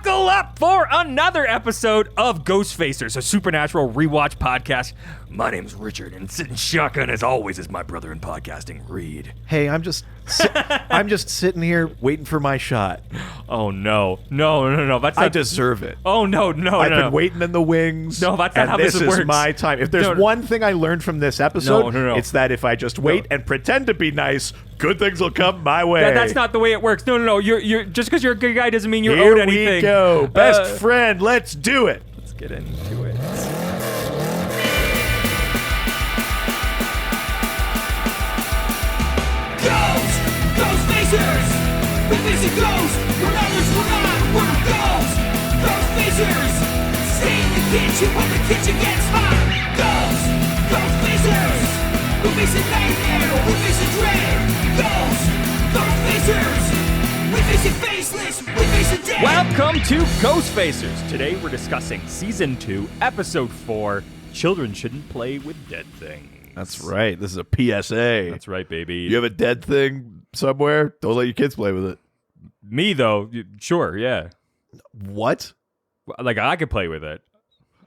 Buckle up for another episode of Ghostfacers, a supernatural rewatch podcast. My name's Richard, and sitting shotgun as always is my brother in podcasting, Reed. Hey, I'm just sitting here waiting for my shot. Oh no. That's I not, deserve it. Oh no. I've been waiting in the wings. No, that's not how this is works. my time. If there's one thing I learned from this episode, No. it's that if I just wait and pretend to be nice, good things will come my way. That's not the way it works. No. You're just because you're a good guy doesn't mean you're Here owed anything. we go. Best friend, let's do it. Let's get into it. Ghostfacers! We visit ghosts when others were not. We're ghosts! Ghostfacers! Stay in the kitchen when the kitchen gets hot. Ghosts! Ghostfacers! We visit nightmare, we visit dread. Ghosts! Ghostfacers! We visit faceless, we visit dead. Welcome to Ghostfacers. Today we're discussing Season 2, Episode 4, Children Shouldn't Play with Dead Things. That's right. This is a PSA. That's right, baby. You have a dead thing somewhere? Don't let your kids play with it. Me, though, sure, yeah. What? Like, I could play with it.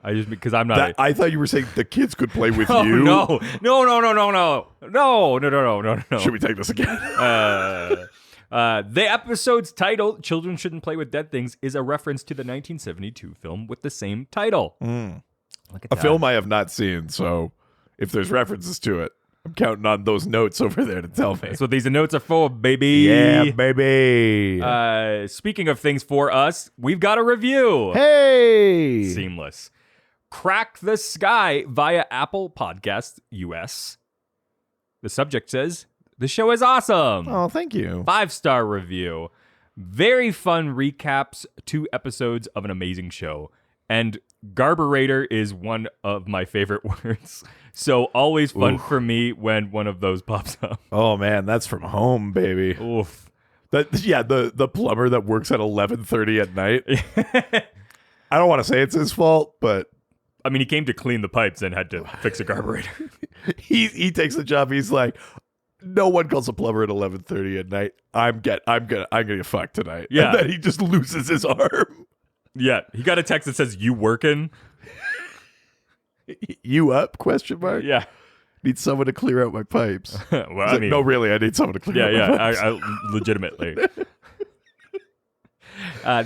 I just because I'm not. I thought you were saying the kids could play with Oh, you. No. Should we take this again? The episode's title, Children Shouldn't Play with Dead Things, is a reference to the 1972 film with the same title. Look at A that. film I have not seen, so if there's references to it, I'm counting on those notes over there to tell me. That's what these notes are for, baby. Yeah, baby. Speaking of things for us, we've got a review. Hey! Seamless. Crack the Sky via Apple Podcasts US. The subject says, the show is awesome. Oh, thank you. 5-star review. Very fun recaps 2 episodes of an amazing show. And Garburator is one of my favorite words. So always fun for me when one of those pops up. Oh, man, that's from home, baby. Oof. The plumber that works at 11:30 at night. I don't want to say it's his fault, but I mean, he came to clean the pipes and had to fix a garburator. he takes the job. He's like, no one calls a plumber at 11:30 at night. I'm gonna get fucked tonight. Yeah. And then he just loses his arm. Yeah, he got a text that says, you working? You up? Question mark. Yeah. Need someone to clear out my pipes. Well, He's like, no, really, I need someone to clear out my pipes. I legitimately.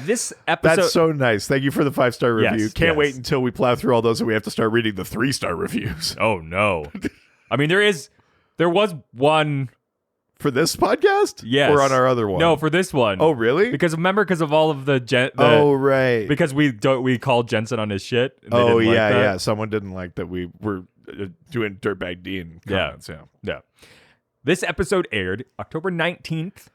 This episode... That's so nice. Thank you for the 5-star review. Yes, Can't yes. wait until we plow through all those and we have to start reading the 3-star reviews. Oh, no. I mean, there was one... For this podcast? Yes. Or on our other one? No, for this one. Oh, really? Because of all of the oh, right. Because we called Jensen on his shit. And they Oh, didn't like yeah, that. yeah. Someone didn't like that we were doing Dirtbag Dean comments. Yeah. This episode aired October 19th,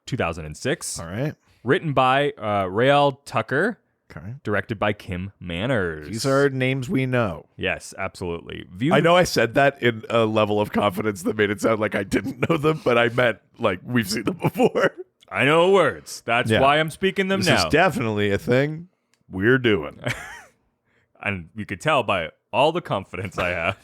2006. All right. Written by Rael Tucker. Okay. Directed by Kim Manners. These are names we know. Yes, absolutely. I know I said that in a level of confidence that made it sound like I didn't know them, but I meant like we've seen them before. I know words. That's Yeah. why I'm speaking them This now. is definitely a thing we're doing. And you could tell by all the confidence I have.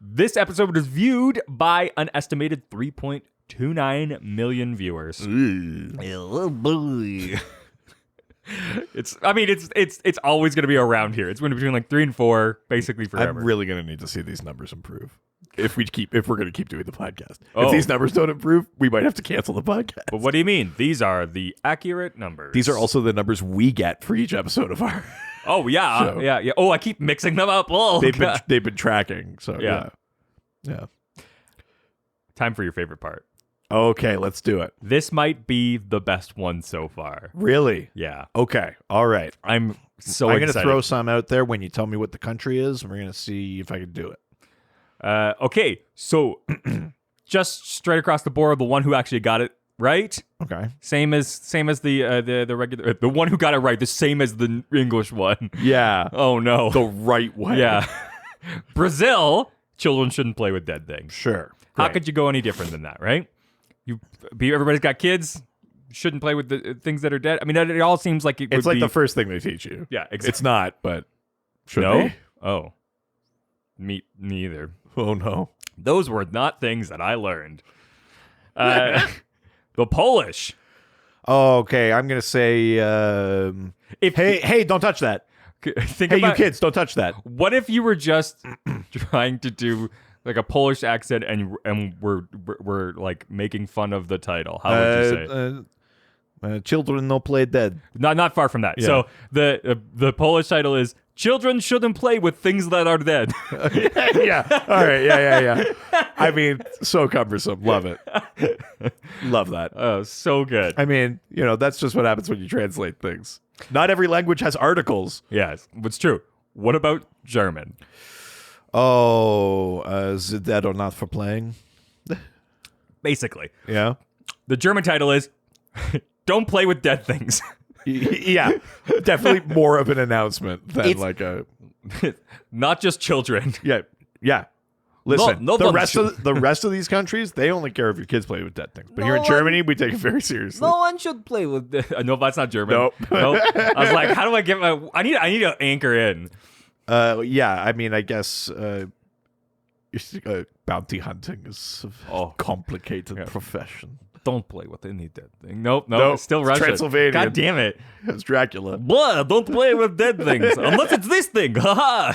This episode was viewed by an estimated 3.29 million viewers. Oh boy. It's always going to be around here. It's going to be between like 3 and 4, basically forever. I'm really going to need to see these numbers improve if we're going to keep doing the podcast. Oh. If these numbers don't improve, we might have to cancel the podcast. But what do you mean? These are the accurate numbers. These are also the numbers we get for each episode of our. Oh yeah, show. yeah. Oh, I keep mixing them up. Oh, They've been tracking. So Yeah. yeah. Time for your favorite part. Okay, let's do it. This might be the best one so far. Really? Yeah. Okay. All right. I'm so I'm going to excited. throw some out there when you tell me what the country is, and we're going to see if I can do it. Okay, so just straight across the board, the one who actually got it right, Okay. same as the regular, the one who got it right, the same as the English one. Yeah. Oh no, The right way. yeah. Brazil, children shouldn't play with dead things. Sure. How Right. could you go any different than that, right? Everybody's got kids. Shouldn't play with the things that are dead. I mean, it all seems like It's like the first thing they teach you. yeah. Exactly. It's not, but should no. be. Oh, me neither. Oh no. Those were not things that I learned. The Polish. Oh, okay. I'm gonna say. If Hey! Don't touch that. think Hey, about you kids! Don't touch that. what if you were just trying to do like a Polish accent and we're like making fun of the title? How would you say? Children no play dead. Not far from that. Yeah. So the Polish title is "Children Shouldn't Play with Things That Are Dead." Yeah. All right. Yeah. I mean, so cumbersome. Love it. Love that. Oh, so good. I mean, that's just what happens when you translate things. Not every language has articles. Yes, it's true. What about German? Oh, the dead are not for playing. Basically, Yeah. the German title is "Don't Play with Dead Things." Yeah. Definitely more of an announcement than It's- like a. Not just children. Yeah. Listen, no the one rest should- of the rest of these countries, they only care if your kids play with dead things. But No here in one- Germany, we take it very seriously. one should play with. No, that's not German. Nope. I was like, how do I get my? I need to anchor in. Yeah, I mean, I guess bounty hunting is a complicated profession. Don't play with any dead thing. Nope, Nope, it's still it's Russian. Transylvanian. God damn it. It's Dracula. Blah, don't play with dead things. Unless it's this thing. Haha.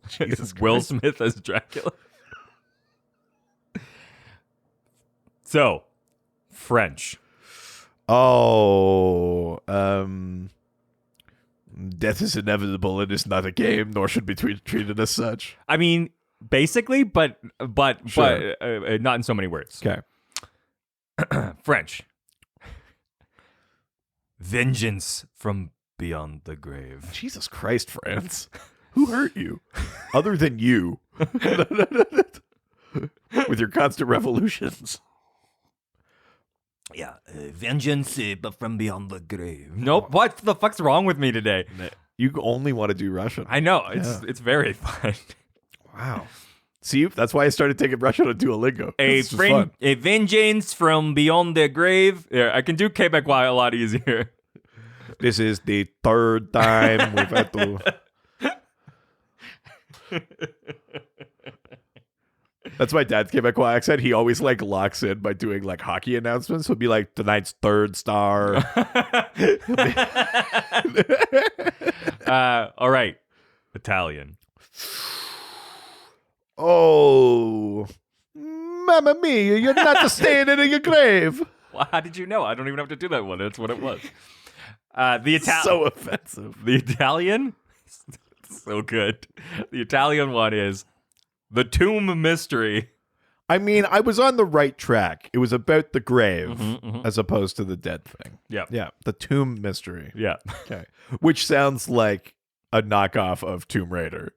Jesus Will Christ. Smith as Dracula. So, French. Oh, death is inevitable. It is not a game, nor should be treated as such. I mean, basically, but Sure. not in so many words. Okay. French. Vengeance from beyond the grave. Jesus Christ, France. Who hurt you? Other than you. With your constant revolutions. Yeah, vengeance, but from beyond the grave. Nope. What the fuck's wrong with me today? You only want to do Russian. I know it's very fun. Wow. See, that's why I started taking Russian on Duolingo. It's just fun. A vengeance from beyond the grave. Yeah, I can do Quebecois a lot easier. This is the third time we've had to. That's my dad's Quebecois accent. He always locks in by doing hockey announcements. He'll be like, tonight's third star. All right, Italian. Oh, Mamma Mia, you're not staying in your grave. Well, how did you know? I don't even have to do that one. That's what it was. The Italian. So offensive. The Italian. So good. The Italian one is The Tomb Mystery. I mean, I was on the right track. It was about the grave as opposed to the dead thing. Yeah. Yeah, the tomb mystery. Yeah. Okay. Which sounds like a knockoff of Tomb Raider.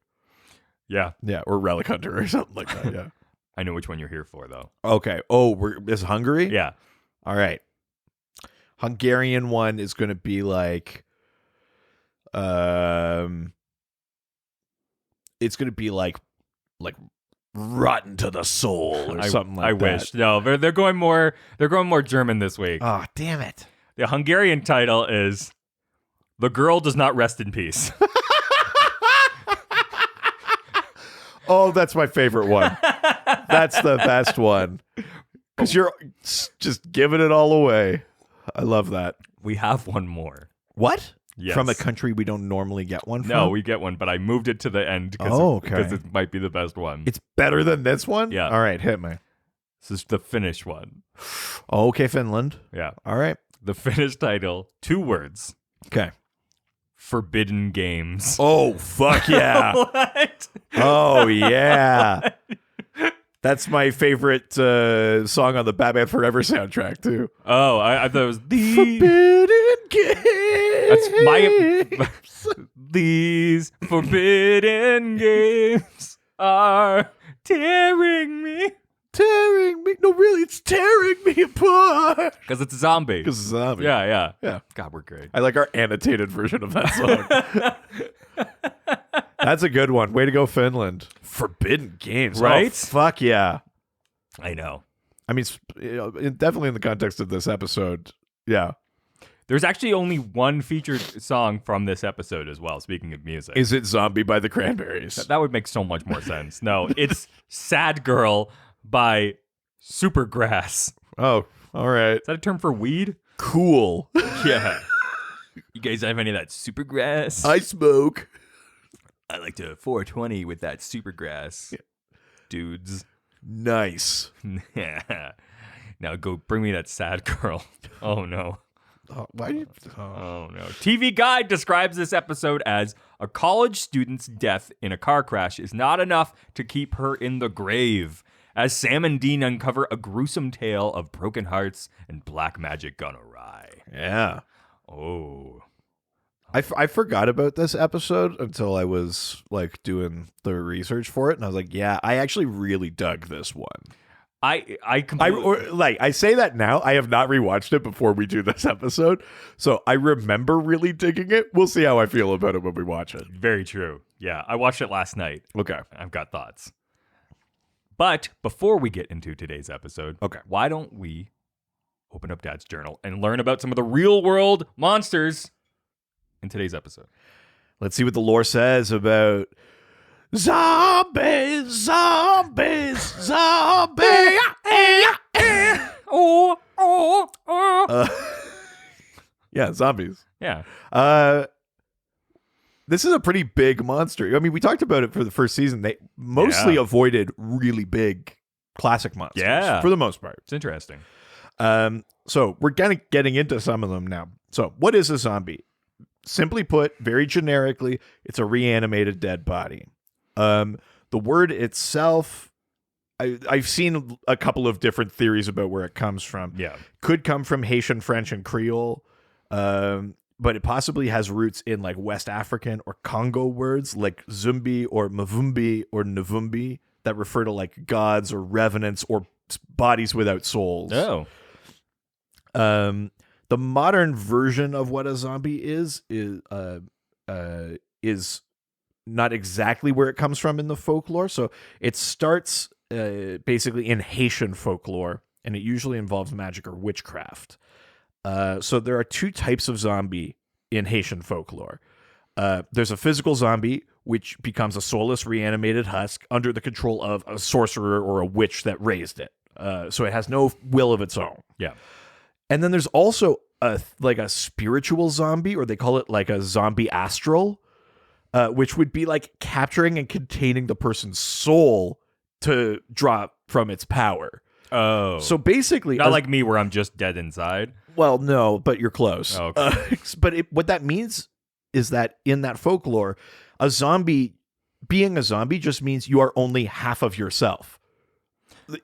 Yeah. Yeah, or Relic Hunter or something like that. Yeah. I know which one you're here for, though. Okay. Oh, is Hungary? Yeah. All right. Hungarian one is going to be it's going to be like rotten to the soul or something like that. I wish. No, they're going more German this week. Oh, damn it. The Hungarian title is The Girl Does Not Rest in Peace. Oh, that's my favorite one. That's the best one. Because you're just giving it all away. I love that. We have one more. What? Yes. From a country we don't normally get one from? No, we get one, but I moved it to the end because it might be the best one. It's better than this one? Yeah. All right, hit me. This is the Finnish one. Okay, Finland. Yeah. All right. The Finnish title, 2 words. Okay. Forbidden Games. Oh, fuck yeah. What? Oh, yeah. That's my favorite song on the Batman Forever soundtrack, too. Oh, I thought it was the... Forbidden Games. That's my... These forbidden games are tearing me. Tearing me. No, really, it's tearing me apart. Because it's a zombie. Because it's a zombie. Yeah. Yeah. God, we're great. I like our annotated version of that song. That's a good one. Way to go, Finland. Forbidden Games. Right? Oh, fuck yeah. I know. I mean, definitely in the context of this episode. Yeah. There's actually only one featured song from this episode as well, speaking of music. Is it Zombie by the Cranberries? That would make so much more sense. No, it's Sad Girl by Supergrass. Oh, all right. Is that a term for weed? cool. Yeah. You guys have any of that super grass? I smoke. I like to 420 with that super grass. Dudes. Nice. Now go bring me that sad girl. Oh no. Oh, why? Oh no. TV Guide describes this episode as a college student's death in a car crash is not enough to keep her in the grave, as Sam and Dean uncover a gruesome tale of broken hearts and black magic gone awry. Yeah. Oh. I forgot about this episode until I was like doing the research for it, and I was like, yeah, I actually really dug this one. I completely... I say that now. I have not rewatched it before we do this episode, so I remember really digging it. We'll see how I feel about it when we watch it. Very true. Yeah, I watched it last night. Okay. I've got thoughts. But before we get into today's episode, Okay, why don't we open up Dad's journal and learn about some of the real world monsters in today's episode? let's see what the lore says about zombies, zombies, zombies. Yeah, zombies. Yeah. This is a pretty big monster. I mean, we talked about it for the first season. They mostly avoided really big classic monsters. Yeah. For the most part. It's interesting. So we're kind of getting into some of them now. So what is a zombie? Simply put, very generically, it's a reanimated dead body. The word itself, I've seen a couple of different theories about where it comes from. Yeah. Could come from Haitian, French, and Creole. But it possibly has roots in like West African or Congo words like Zumbi or Mavumbi or Navumbi that refer to like gods or revenants or bodies without souls. Oh. The modern version of what a zombie is not exactly where it comes from in the folklore. So it starts basically in Haitian folklore, and it usually involves magic or witchcraft. So there are two types of zombie in Haitian folklore. There's a physical zombie, which becomes a soulless, reanimated husk under the control of a sorcerer or a witch that raised it. So it has no will of its own. Yeah. And then there's also a spiritual zombie, or they call it like a zombie astral, which would be like capturing and containing the person's soul to draw from its power. Oh. So basically, not like me where I'm just dead inside. Well, no, but you're close. Oh, okay. But what that means is that in that folklore, being a zombie just means you are only half of yourself.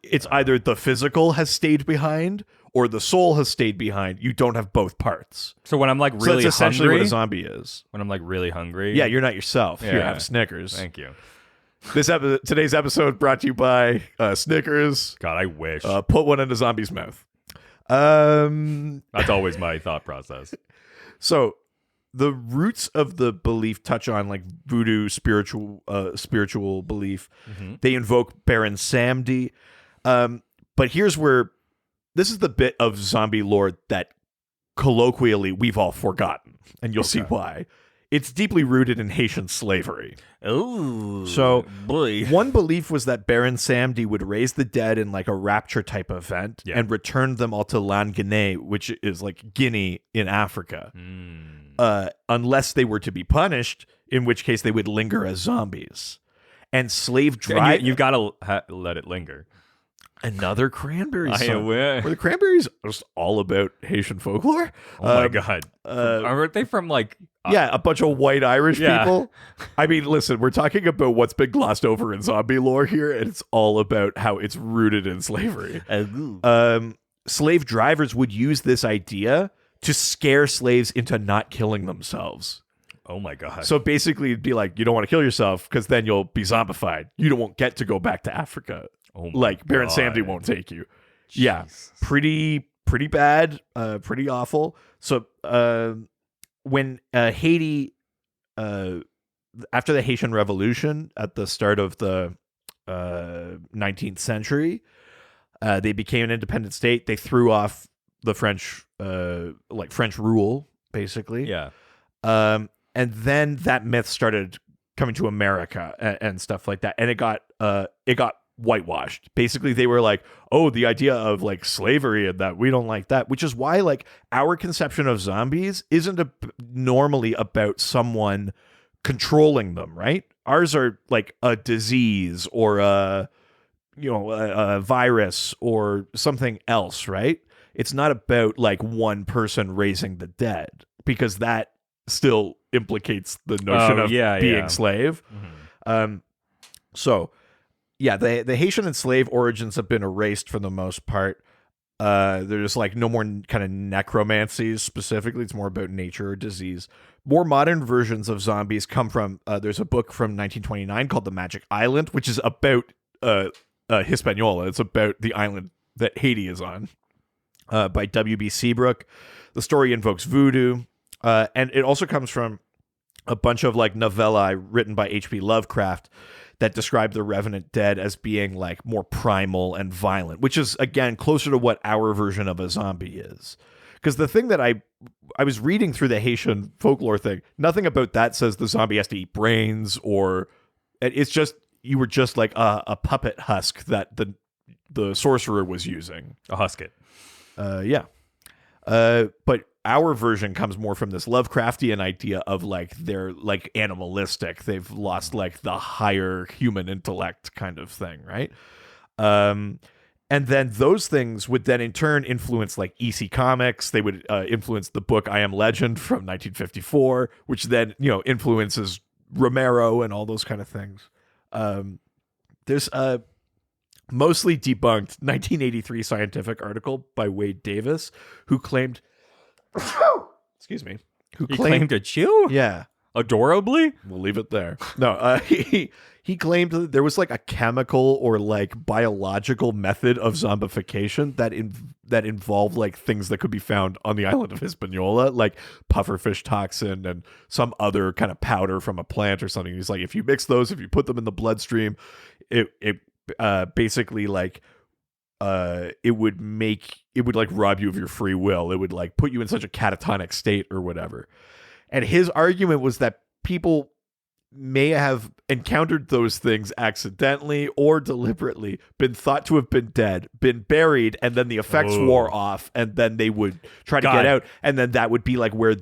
It's either the physical has stayed behind or the soul has stayed behind. You don't have both parts. So when I'm like So really that's essentially hungry, what a zombie is. when I'm like really hungry. Yeah, you're not yourself. Here, Yeah. have Snickers. Thank you. Today's episode brought to you by Snickers. God, I wish. Put one in a zombie's mouth. That's always my thought process. So the roots of the belief touch on like voodoo spiritual belief. Mm-hmm. They invoke Baron Samedi. But here's where this is the bit of zombie lore that colloquially we've all forgotten, and you'll see why. It's deeply rooted in Haitian slavery. Oh, So boy. one belief was that Baron Samedi would raise the dead in like a rapture type event and return them all to Languinay, which is like Guinea in Africa, unless they were to be punished, in which case they would linger as zombies. And slave drive. You've got to let it linger. Another cranberry I song. will. Were the cranberries just all about Haitian folklore? Oh my God. Aren't they from like... Yeah, a bunch of white Irish Yeah. people. I mean, listen, we're talking about what's been glossed over in zombie lore here, and it's all about how it's rooted in slavery. Slave drivers would use this idea to scare slaves into not killing themselves. Oh my God. So basically, it'd be like, you don't want to kill yourself because then you'll be zombified. You won't get to go back to Africa. Oh my like Baron God. Samedi won't take you. Jesus. Yeah, pretty bad, pretty awful. So when Haiti, after the Haitian Revolution at the start of the 19th century, they became an independent state. They threw off the French, French rule, basically. Yeah. And then that myth started coming to America and stuff like that, and it got whitewashed. Basically, they were like, oh, the idea of like slavery and that we don't like that, which is why like our conception of zombies isn't normally about someone controlling them, right? Ours are like a disease or a virus or something else, right? It's not about like one person raising the dead, because that still implicates the notion of being slave. So yeah, the Haitian and slave origins have been erased for the most part. There's like no more kind of necromancies specifically. It's more about nature or disease. More modern versions of zombies come from, there's a book from 1929 called The Magic Island, which is about Hispaniola. It's about the island that Haiti is on, by W.B. Seabrook. The story invokes voodoo. And it also comes from a bunch of like novellae written by H.P. Lovecraft that describe the revenant dead as being like more primal and violent, which is again closer to what our version of a zombie is. Because the thing that I was reading through the Haitian folklore thing, nothing about that says the zombie has to eat brains, or it's just you were just like a puppet husk that the sorcerer was using. A husket. Yeah. But our version comes more from this Lovecraftian idea of like they're like animalistic. They've lost like the higher human intellect kind of thing, right? And then those things would then in turn influence like EC Comics. They would influence the book I Am Legend from 1954, which then, influences Romero and all those kind of things. There's a mostly debunked 1983 scientific article by Wade Davis who claimed excuse me. He claimed to chew? Yeah. Adorably? We'll leave it there. No, he claimed that there was like a chemical or like biological method of zombification that involved like things that could be found on the island of Hispaniola, like pufferfish toxin and some other kind of powder from a plant or something. He's like, if you mix those, if you put them in the bloodstream, it basically like it would like rob you of your free will. It would like put you in such a catatonic state or whatever. And his argument was that people may have encountered those things accidentally or deliberately, been thought to have been dead, been buried, and then the effects wore off, and then they would try to get out, and then that would be like where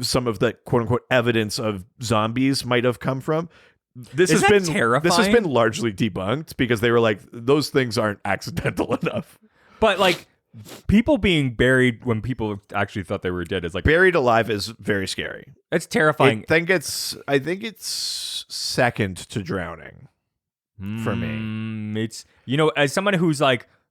some of the quote unquote evidence of zombies might have come from. This has been terrifying. This has been largely debunked because they were like, those things aren't accidental enough. But like people being buried when people actually thought they were dead is like buried alive is very scary. It's terrifying. I think it's second to drowning for me. It's as someone who's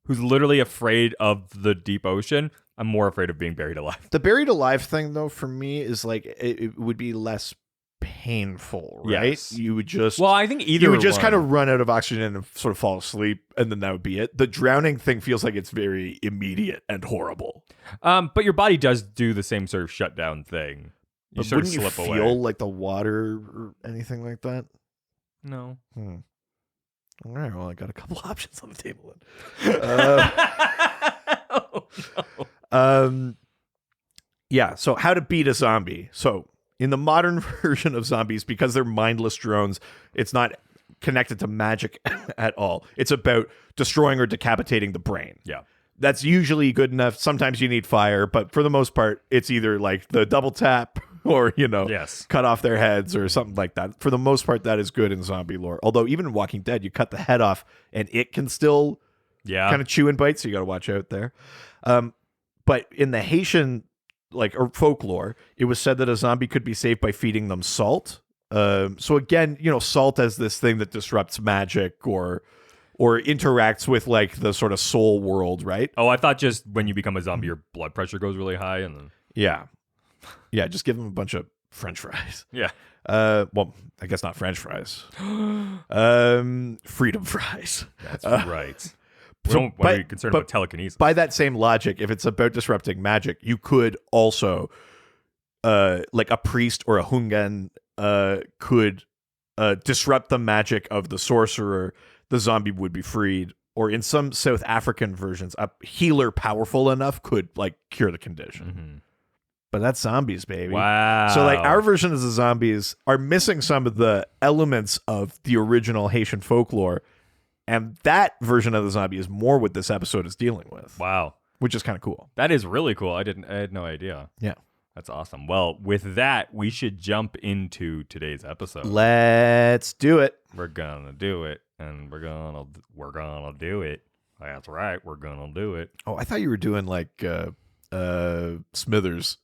literally afraid of the deep ocean, I'm more afraid of being buried alive. The buried alive thing though for me is like it would be less painful, right? Yes. You would just I think you would just kind of run out of oxygen and sort of fall asleep, and then that would be it. The drowning thing feels like it's very immediate and horrible. But your body does do the same sort of shutdown thing. You sort of slip away. Feel like the water or anything like that? No. All right. Well, I got a couple options on the table. Yeah. So, how to beat a zombie? So, in the modern version of zombies, because they're mindless drones, it's not connected to magic at all. It's about destroying or decapitating the brain. Yeah. That's usually good enough. Sometimes you need fire, but for the most part, it's either like the double tap or, cut off their heads or something like that. For the most part, that is good in zombie lore. Although even in Walking Dead, you cut the head off and it can still kind of chew and bite, so you got to watch out there. But in the Haitian or folklore, it was said that a zombie could be saved by feeding them salt. So again, salt as this thing that disrupts magic or interacts with like the sort of soul world, right? Oh, I thought just when you become a zombie, your blood pressure goes really high, and then yeah, just give them a bunch of French fries. Yeah. Well, I guess not French fries. Freedom fries. That's right. Why are you concerned about telekinesis? By that same logic, if it's about disrupting magic, you could also, like a priest or a hungan, could disrupt the magic of the sorcerer. The zombie would be freed. Or in some South African versions, a healer powerful enough could like cure the condition. Mm-hmm. But that's zombies, baby. Wow. So like our version of the zombies are missing some of the elements of the original Haitian folklore. And that version of the zombie is more what this episode is dealing with, Wow. which is kind of cool. That is really cool. I had no idea. Yeah. That's awesome. Well, with that, we should jump into today's episode. Let's do it. We're gonna do it, and we're gonna do it. That's right. We're gonna do it. Oh, I thought you were doing like Smithers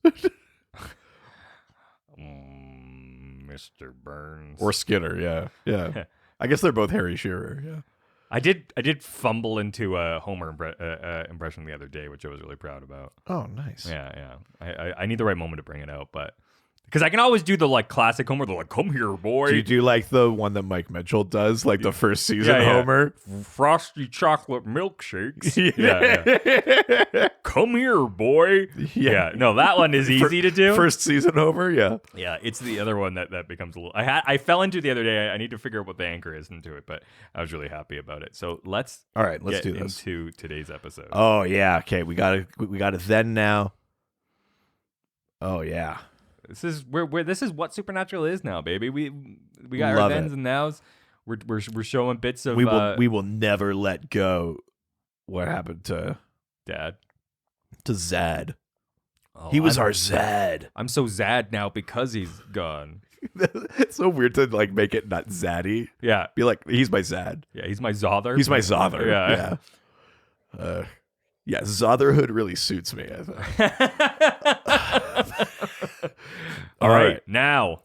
Mr. Burns or Skinner. Yeah. Yeah. I guess they're both Harry Shearer. Yeah. I did fumble into a Homer impression the other day, which I was really proud about. Oh, nice. Yeah. I need the right moment to bring it out, but because I can always do the like classic Homer, the like "Come here, boy." Do you do like the one that Mike Mitchell does, like the first season Homer? Frosty chocolate milkshakes. Yeah. Come here, boy. Yeah. No, that one is easy to do. First season Homer, yeah. Yeah, it's the other one that becomes a little. I fell into the other day. I need to figure out what the anchor is into it, but I was really happy about it. So let's let's do this into today's episode. Oh yeah, okay. We got it then now. Oh yeah. This is this is what Supernatural is now, baby. We got Love our thens it. and nows. We're showing bits of We will never let go. What happened to Dad. Zad? Oh, He was our Zad. I'm so sad now because he's gone. It's so weird to like make it not Zaddy. Yeah, Be like, he's my Zad. yeah. He's my Zother. He's my Zother. Yeah. Yeah, Zotherhood really suits me, I think. All right, now.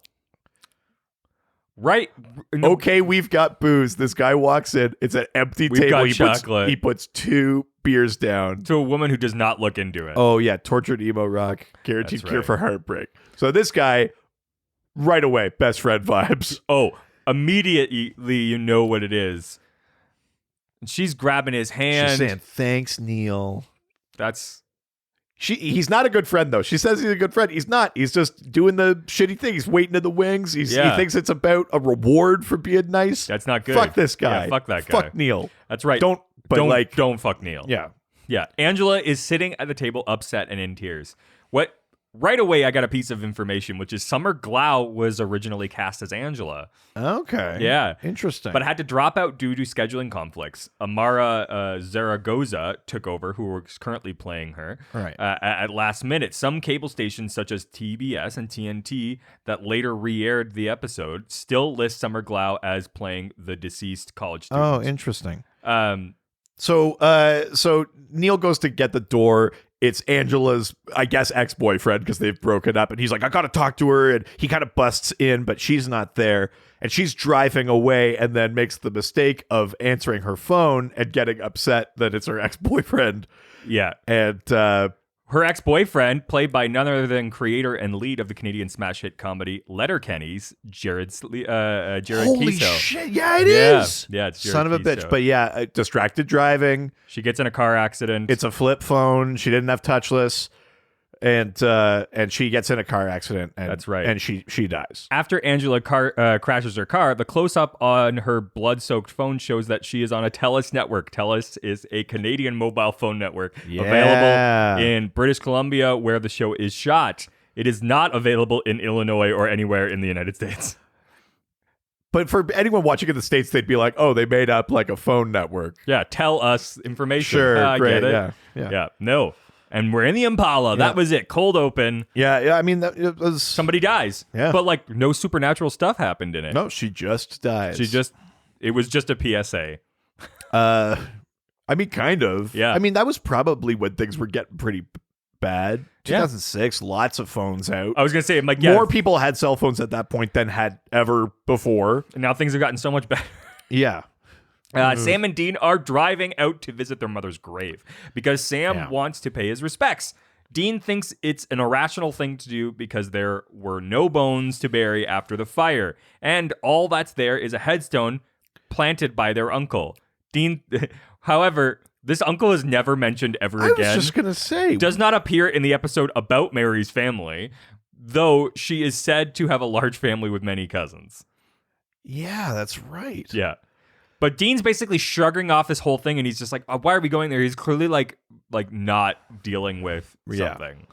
Right. Okay, we've got booze. This guy walks in. It's an empty table. got He chocolate. puts 2 beers down. To a woman who does not look into it. Oh, yeah. Tortured emo rock. Guaranteed That's cure right. for heartbreak. So this guy, right away, best friend vibes. Oh, immediately you know what it is. And she's grabbing his hand. She's saying, thanks, Neil. That's He's not a good friend, though. She says he's a good friend. He's not. He's just doing the shitty thing. He's waiting in the wings. He thinks it's about a reward for being nice. that's not good. Fuck this guy. Yeah, fuck that guy. Fuck Neil. That's right. Don't fuck Neil. Yeah. Yeah. Angela is sitting at the table upset and in tears. Right away, I got a piece of information, which is Summer Glau was originally cast as Angela. Okay. Yeah. Interesting. But had to drop out due to scheduling conflicts. Amara Zaragoza took over, who is currently playing her Right. at last minute. Some cable stations, such as TBS and TNT, that later re-aired the episode, still list Summer Glau as playing the deceased college student. Oh, interesting. Um, So Neil goes to get the door. It's Angela's, I guess, ex-boyfriend because they've broken up. And he's like, I got to talk to her. And he kind of busts in, but she's not there. And she's driving away and then makes the mistake of answering her phone and getting upset that it's her ex-boyfriend. yeah. And Her ex-boyfriend, played by none other than creator and lead of the Canadian smash hit comedy Letterkenny's, Jared holy Kiso. shit. Yeah, it is. Yeah, it's Jared Son of a bitch. Kiso. But yeah, distracted driving. She gets in a car accident. It's a flip phone. She didn't have touchless. And she gets in a car accident. And, That's right. And she dies. After Angela crashes her car, the close-up on her blood-soaked phone shows that she is on a TELUS network. TELUS is a Canadian mobile phone network available in British Columbia, where the show is shot. It is not available in Illinois or anywhere in the United States. But for anyone watching in the States, they'd be like, oh, they made up like a phone network. Yeah, tell us information. Sure, I great. get it. Yeah. No. And we're in the Impala. That was it. Cold open. Yeah. I mean, it was Somebody dies. Yeah. But like no supernatural stuff happened in it. No, she just dies. It was just a PSA. I mean, kind of. Yeah. I mean, that was probably when things were getting pretty bad. 2006, lots of phones out. I was going to say, I'm like, yeah. More people had cell phones at that point than had ever before. And now things have gotten so much better. Yeah. Sam and Dean are driving out to visit their mother's grave because Sam wants to pay his respects. Dean thinks it's an irrational thing to do because there were no bones to bury after the fire, and all that's there is a headstone planted by their uncle. Dean, however, this uncle is never mentioned ever again. I was just going to say. Does not appear in the episode about Mary's family, though she is said to have a large family with many cousins. Yeah, that's right. Yeah. But Dean's basically shrugging off this whole thing, and he's just like, why are we going there? He's clearly like not dealing with something.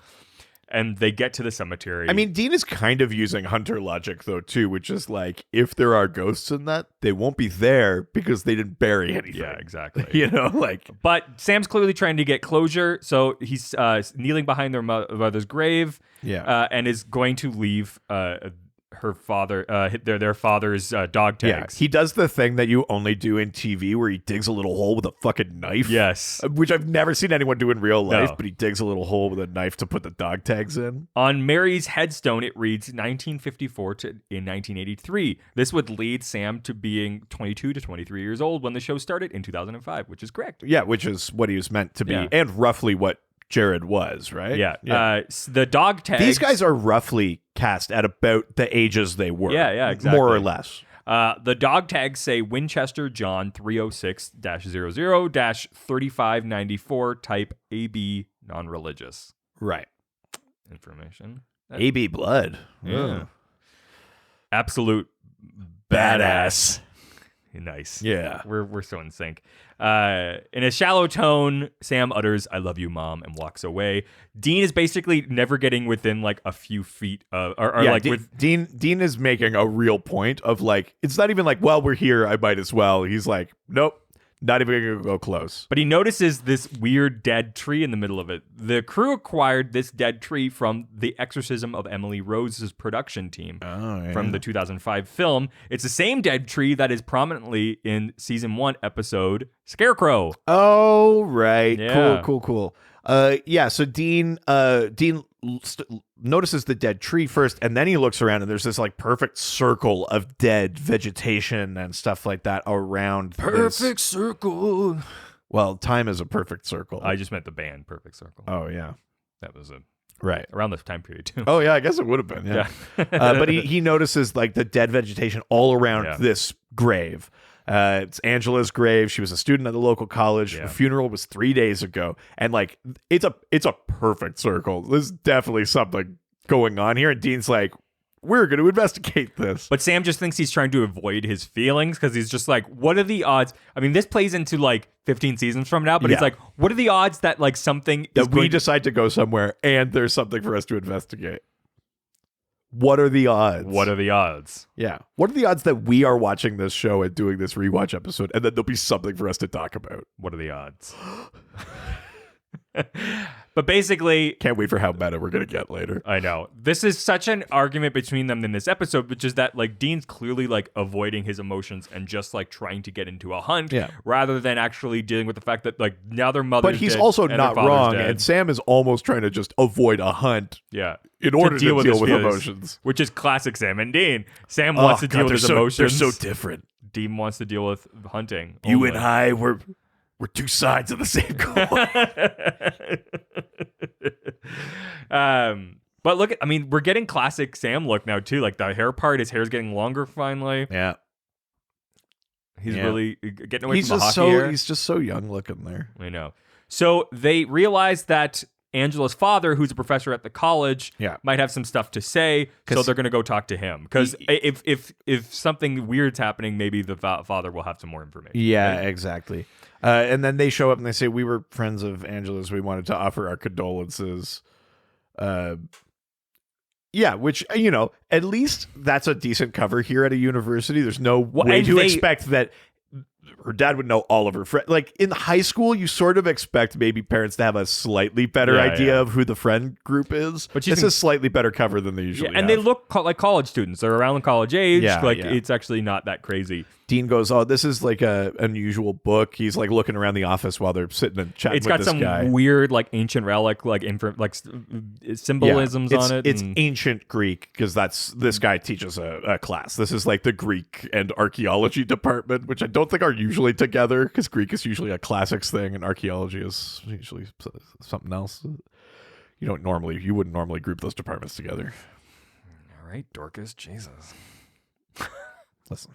And they get to the cemetery. I mean, Dean is kind of using Hunter logic, though, too, which is like, if there are ghosts in that, they won't be there because they didn't bury anything. Yeah, exactly. You know, like... But Sam's clearly trying to get closure, so he's kneeling behind their mother's grave and is going to leave her father, their father's dog tags. Yeah, he does the thing that you only do in TV where he digs a little hole with a fucking knife. Yes. Which I've never seen anyone do in real life, No. but he digs a little hole with a knife to put the dog tags in. On Mary's headstone, it reads 1954 to in 1983. This would lead Sam to being 22 to 23 years old when the show started in 2005, which is correct. Yeah, which is what he was meant to be, Yeah. and roughly what Jared was, right? Yeah. The dog tags. These guys are roughly cast at about the ages they were. Yeah, exactly. More or less. The dog tags say Winchester John 306-00-3594 type AB non-religious Right. information. AB blood. Yeah. Ugh. Absolute Badass. Nice. Yeah. We're so in sync. In a shallow tone, Sam utters, "I love you, Mom," and walks away. Dean is basically never getting within like a few feet of, or Yeah, like Dean is making a real point of like, it's not even like, well, we're here, I might as well. He's like, nope, not even gonna go close. But he notices this weird dead tree in the middle of it. The crew acquired this dead tree from The Exorcism of Emily Rose's production team from the 2005 film. It's the same dead tree that is prominently in season 1 episode Scarecrow. Oh, right. Yeah. Cool. So Dean notices the dead tree first, and then he looks around, and there's this like perfect circle of dead vegetation and stuff like that around. This. circle. Well, time is a perfect circle. I just meant the band Perfect Circle. Oh yeah, That was right. around this time period too. Oh yeah, I guess it would have been. Yeah. But he notices like the dead vegetation all around this grave. It's Angela's grave. She was a student at the local college. Yeah. Her funeral was 3 days ago, and like it's a perfect circle. There's definitely something going on here. And Dean's like, we're going to investigate this. But Sam just thinks he's trying to avoid his feelings because he's just like, what are the odds? I mean, this plays into like 15 seasons from now, but he's like, what are the odds that like something that we decide to go somewhere and there's something for us to investigate? What are the odds? What are the odds? Yeah. What are the odds that we are watching this show and doing this rewatch episode and then there'll be something for us to talk about? What are the odds? But basically, can't wait for how meta we're going to get later. I know. This is such an argument between them in this episode, which is that like Dean's clearly like avoiding his emotions and just like trying to get into a hunt rather than actually dealing with the fact that like now their mother's But he's dead also and not their father's wrong. dead. And Sam is almost trying to just avoid a hunt in order to deal with his feelings, emotions. Which is classic Sam and Dean. Sam wants to deal with his emotions. They're so different. Dean wants to deal with hunting. You only. and I, we're two sides of the same coin. But look, we're getting classic Sam look now too. Like the hair part, his hair's getting longer finally. Yeah. He's really getting away from the hockey hair. He's just so young looking there. I know. So they realize that Angela's father, who's a professor at the college, might have some stuff to say. So they're going to go talk to him. Because if something weird's happening, maybe the father will have some more information. Yeah, exactly. And then they show up and they say, we were friends of Angela's. We wanted to offer our condolences. Which, at least that's a decent cover here at a university. There's no way to expect that her dad would know all of her friends. Like in high school, you sort of expect maybe parents to have a slightly better idea of who the friend group is. But it's a slightly better cover than they usually have. And they look like college students. They're around college age. Yeah. It's actually not that crazy. Dean goes, oh, this is like a unusual book. He's like looking around the office while they're sitting and chatting with this guy. It's got some weird like ancient relic symbolisms on it. It's ancient Greek because this guy teaches a class. This is like the Greek and archaeology department, which I don't think are usually together because Greek is usually a classics thing and archaeology is usually something else. You wouldn't normally group those departments together. All right, Dorcas, Jesus. Listen.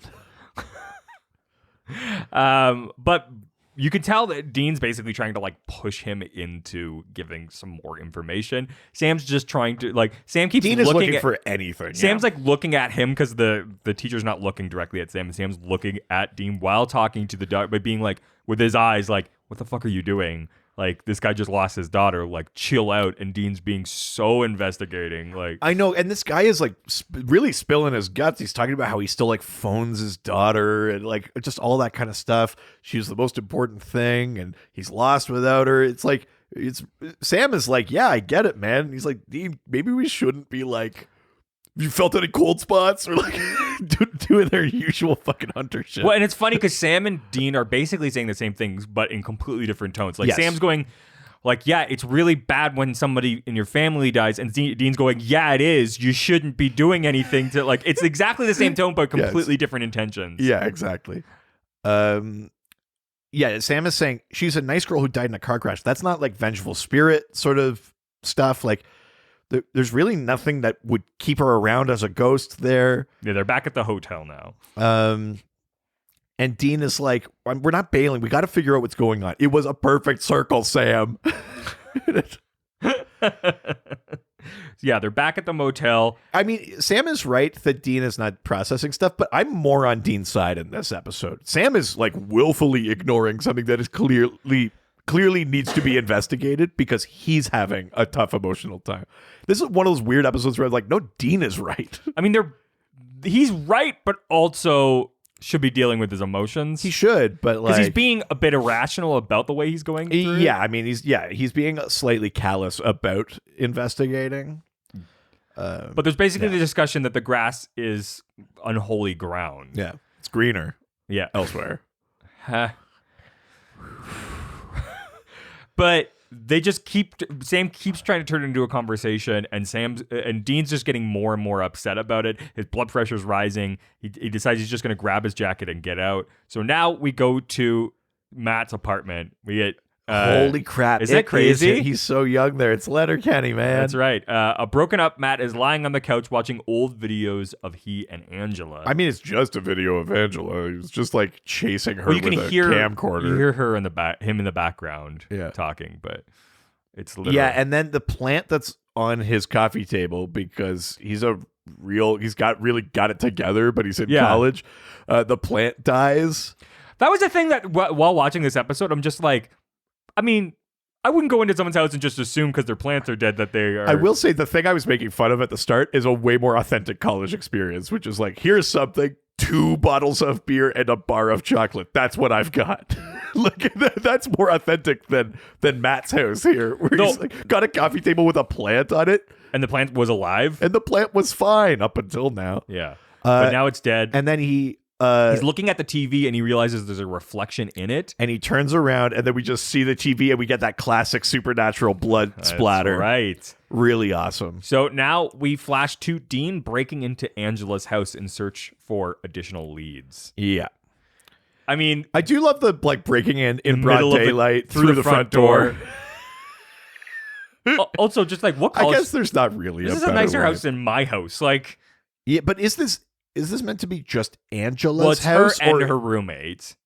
But you can tell that Dean's basically trying to like push him into giving some more information. Sam's just trying to Sam keeps Dean is looking for anything. Sam's like looking at him because the teacher's not looking directly at Sam, and Sam's looking at Dean while talking to the dog by being like with his eyes like, what the fuck are you doing? like this guy just lost his daughter, like chill out. And Dean's being so investigating, like I know, and this guy is like really spilling his guts. He's talking about how he still like phones his daughter and like just all that kind of stuff. She's the most important thing, and he's lost without her. It's like Sam is like, yeah, I get it, man. He's like, Dean, maybe we shouldn't be like, you felt any cold spots or like doing their usual fucking hunter shit. Well, and it's funny because Sam and Dean are basically saying the same things, but in completely different tones. Like Yes. Sam's going, like, yeah, it's really bad when somebody in your family dies, and Dean's going, yeah, it is. You shouldn't be doing anything to like. It's exactly the same tone, but completely different intentions. Yeah, exactly. Yeah, Sam is saying she's a nice girl who died in a car crash. That's not like vengeful spirit sort of stuff. Like, there's really nothing that would keep her around as a ghost there. Yeah, they're back at the hotel now. And Dean is like, we're not bailing. We got to figure out what's going on. It was a perfect circle, Sam. Yeah, they're back at the motel. I mean, Sam is right that Dean is not processing stuff, but I'm more on Dean's side in this episode. Sam is like willfully ignoring something that is clearly needs to be investigated because he's having a tough emotional time. This is one of those weird episodes where I'm like, no, Dean is right. I mean, he's right, but also should be dealing with his emotions. He should, but like, because he's being a bit irrational about the way he's going through. Yeah, I mean, he's being slightly callous about investigating. But there's basically the discussion that the grass is unholy ground. Yeah, it's greener. Yeah, elsewhere. But they just Sam keeps trying to turn it into a conversation, and Dean's just getting more and more upset about it. His blood pressure's rising. He decides he's just going to grab his jacket and get out. So now we go to Matt's apartment. We get holy crap! Is that crazy? He's so young there. It's Letterkenny, man. That's right. A broken up Matt is lying on the couch watching old videos of he and Angela. I mean, it's just a video of Angela. He's just like chasing her with a camcorder. You hear her in the him in the background, yeah, talking, but it's literally... Yeah, and then the plant that's on his coffee table, because he's really got it together, but he's in college. The plant dies. That was the thing that while watching this episode, I'm just like, I mean, I wouldn't go into someone's house and just assume because their plants are dead that they are... I will say the thing I was making fun of at the start is a way more authentic college experience, which is like, here's something, 2 bottles of beer and a bar of chocolate. That's what I've got. Like, that's more authentic than Matt's house here, where he's like, got a coffee table with a plant on it. And the plant was alive? And the plant was fine up until now. Yeah. But now it's dead. And then he's looking at the TV and he realizes there's a reflection in it. And he turns around and then we just see the TV and we get that classic supernatural blood splatter. Right. Really awesome. So now we flash to Dean breaking into Angela's house in search for additional leads. Yeah. I mean, I do love the like breaking in broad daylight through the front door. Also, just like what college? I guess there's not really. This is a nicer house than my house. Like, yeah, but is this meant to be just Angela's house her and her roommate?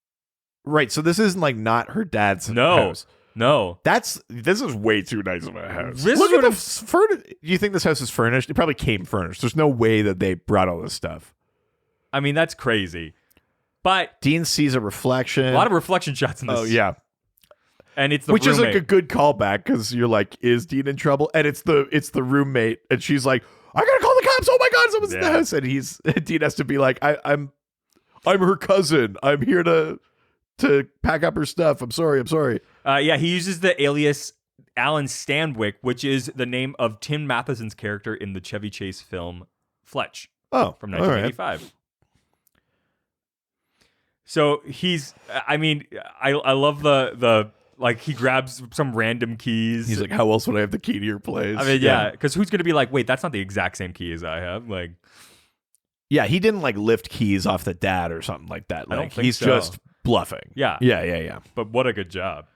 Right. So this isn't like not her dad's house. No. This is way too nice of a house. Look at the furniture. Do you think this house is furnished? It probably came furnished. There's no way that they brought all this stuff. I mean, that's crazy. But Dean sees a reflection. A lot of reflection shots in this. Oh yeah. And it's the Which roommate. is like a good callback because you're like, is Dean in trouble? And it's the roommate, and she's like, I gotta call the cops. Oh my god, someone's in the house. And Dean has to be like, I'm her cousin. I'm here to pack up her stuff. I'm sorry. Yeah, he uses the alias Alan Stanwyck, which is the name of Tim Matheson's character in the Chevy Chase film Fletch. Oh, from 1985. Right. So I love the like he grabs some random keys. He's like, how else would I have the key to your place? I mean, yeah, because who's going to be like, wait, that's not the exact same key as I have? Like, yeah, he didn't like lift keys off the dad or something like that. Like, I don't think he's so. just bluffing. Yeah. But what a good job.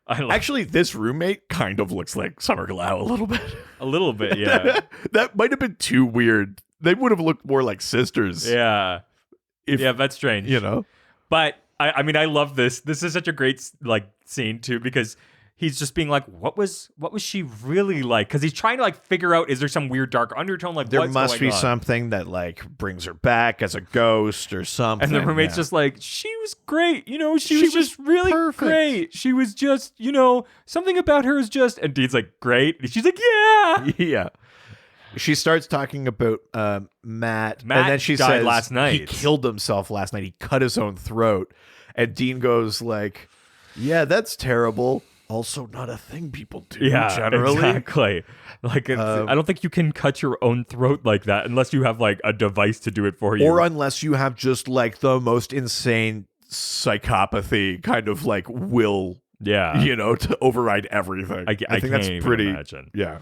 Actually, this roommate kind of looks like Summer Glau a little bit. A little bit, yeah. That might have been too weird. They would have looked more like sisters. Yeah. Yeah, that's strange. You know? But I mean, I love this. This is such a great like scene too, because he's just being like, what was she really like? Because he's trying to like figure out, is there some weird dark undertone? Like, There what's must going be on? something that like brings her back as a ghost or something. And the roommate's yeah. just like, she was great. You know, she She was just was really perfect. great. She was just, you know, something about her is just. And Dean's like, great. And she's like, yeah. Yeah. She starts talking about Matt, and Matt then she died says last night. he killed himself last night. He cut his own throat. And Dean goes like, yeah, that's terrible. Also not a thing people do generally. Exactly. Like, I don't think you can cut your own throat like that unless you have like a device to do it for you. Or unless you have just like the most insane psychopathy kind of like will, yeah. you know, to override everything. I think can't that's even pretty, imagine. yeah.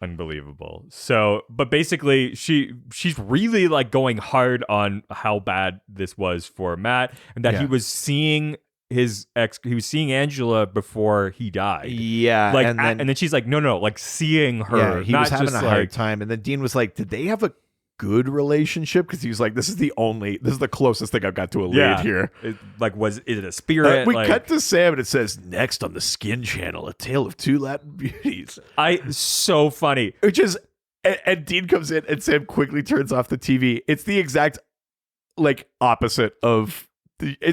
Unbelievable. So, but basically, she's really like going hard on how bad this was for Matt, and that he was seeing his ex. He was seeing Angela before he died. Yeah, like, and then she's like, no, like seeing her. Yeah, he not was having just a hard time, and then Dean was like, "Did they have a good relationship?" Because he was like, "This is the closest thing I've got to a lead here." Is it a spirit? We like, cut to Sam, and it says, "Next on the Skin Channel, a tale of two Latin beauties." So funny. Which is, and Dean comes in, and Sam quickly turns off the TV. It's the exact like opposite of.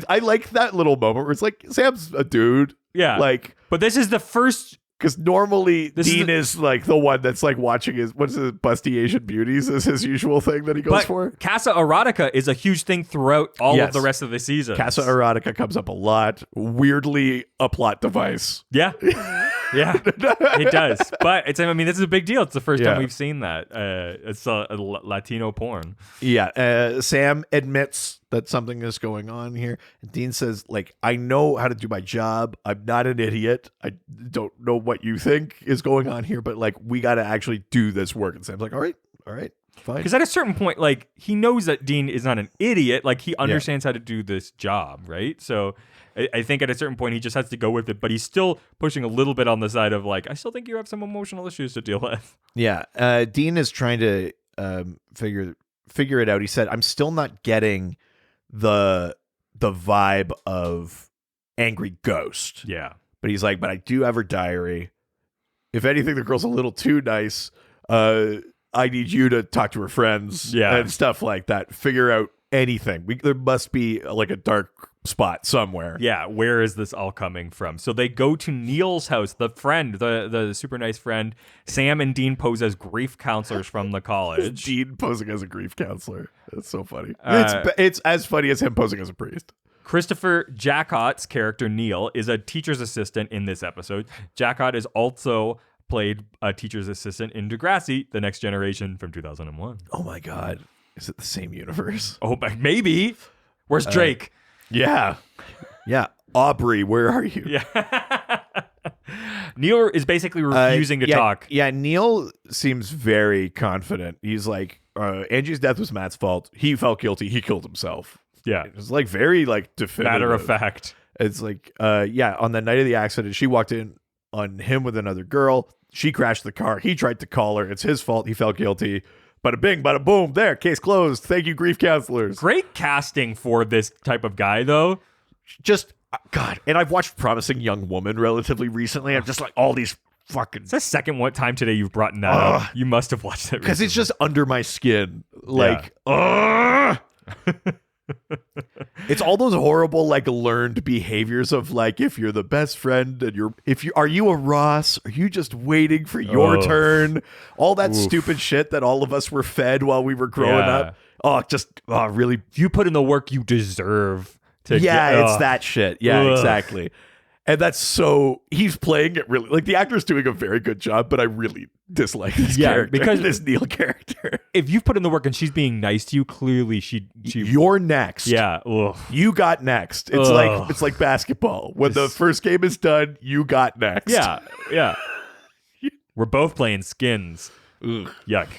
I like that little moment where it's like Sam's a dude, Yeah, like, but this is the first. because normally This is Dean is like the one that's like watching his Busty Asian Beauties is his usual thing that he goes But for. Casa Erotica is a huge thing throughout all Yes. of the rest of the season. Casa Erotica comes up a lot. Weirdly, a plot device. Yeah. Yeah, it does. But this is a big deal. It's the first Yeah. time we've seen that. It's a Latino porn. Yeah, Sam admits that something is going on here. And Dean says, like, I know how to do my job. I'm not an idiot. I don't know what you think is going on here, but like, we got to actually do this work. And Sam's like, all right, fine. Because at a certain point, like, he knows that Dean is not an idiot. Like, he understands how to do this job, right? So I think at a certain point, he just has to go with it. But he's still pushing a little bit on the side of, like, I still think you have some emotional issues to deal with. Yeah, Dean is trying to figure it out. He said, I'm still not getting the vibe of angry ghost. Yeah. But he's like, but I do have her diary. If anything, the girl's a little too nice. I need you to talk to her friends and stuff like that. Figure out anything. There must be like a dark spot somewhere. Yeah, where is this all coming from? So they go to Neil's house, the friend, the super nice friend. Sam and Dean pose as grief counselors from the college. Dean posing as a grief counselor. That's so funny. It's as funny as him posing as a priest. Christopher Jackot's character, Neil, is a teacher's assistant in this episode. Jackot is also played a teacher's assistant in Degrassi, The Next Generation from 2001. Oh my God. Is it the same universe? Oh, maybe. Where's Drake? Yeah. Yeah. Aubrey, where are you? Yeah. Neil is basically refusing to talk. Yeah, Neil seems very confident. He's like, Angie's death was Matt's fault. He felt guilty. He killed himself. Yeah. It's like very like definitive. Matter of fact. It's like, on the night of the accident, she walked in on him with another girl. She crashed the car. He tried to call her. It's his fault. He felt guilty. Bada bing, bada boom. There, case closed. Thank you, grief counselors. Great casting for this type of guy, though. Just, God. And I've watched Promising Young Woman relatively recently. I'm just like, all these fucking... It's the second time today you've brought that up. You must have watched it because it's just under my skin. Like, it's all those horrible like learned behaviors of like, if you're the best friend and are you a Ross? Are you just waiting for your turn? All that stupid shit that all of us were fed while we were growing up. Really. You put in the work you deserve to It's that shit. Yeah, Ugh. exactly. And that's so he's playing it really like the actor's doing a very good job, but I really dislike this character, because this Neil character. If you've put in the work and she's being nice to you, clearly she You're next. Yeah. Ugh. You got next. It's like basketball. When the first game is done, you got next. Yeah. Yeah. We're both playing skins. Ugh. Yuck.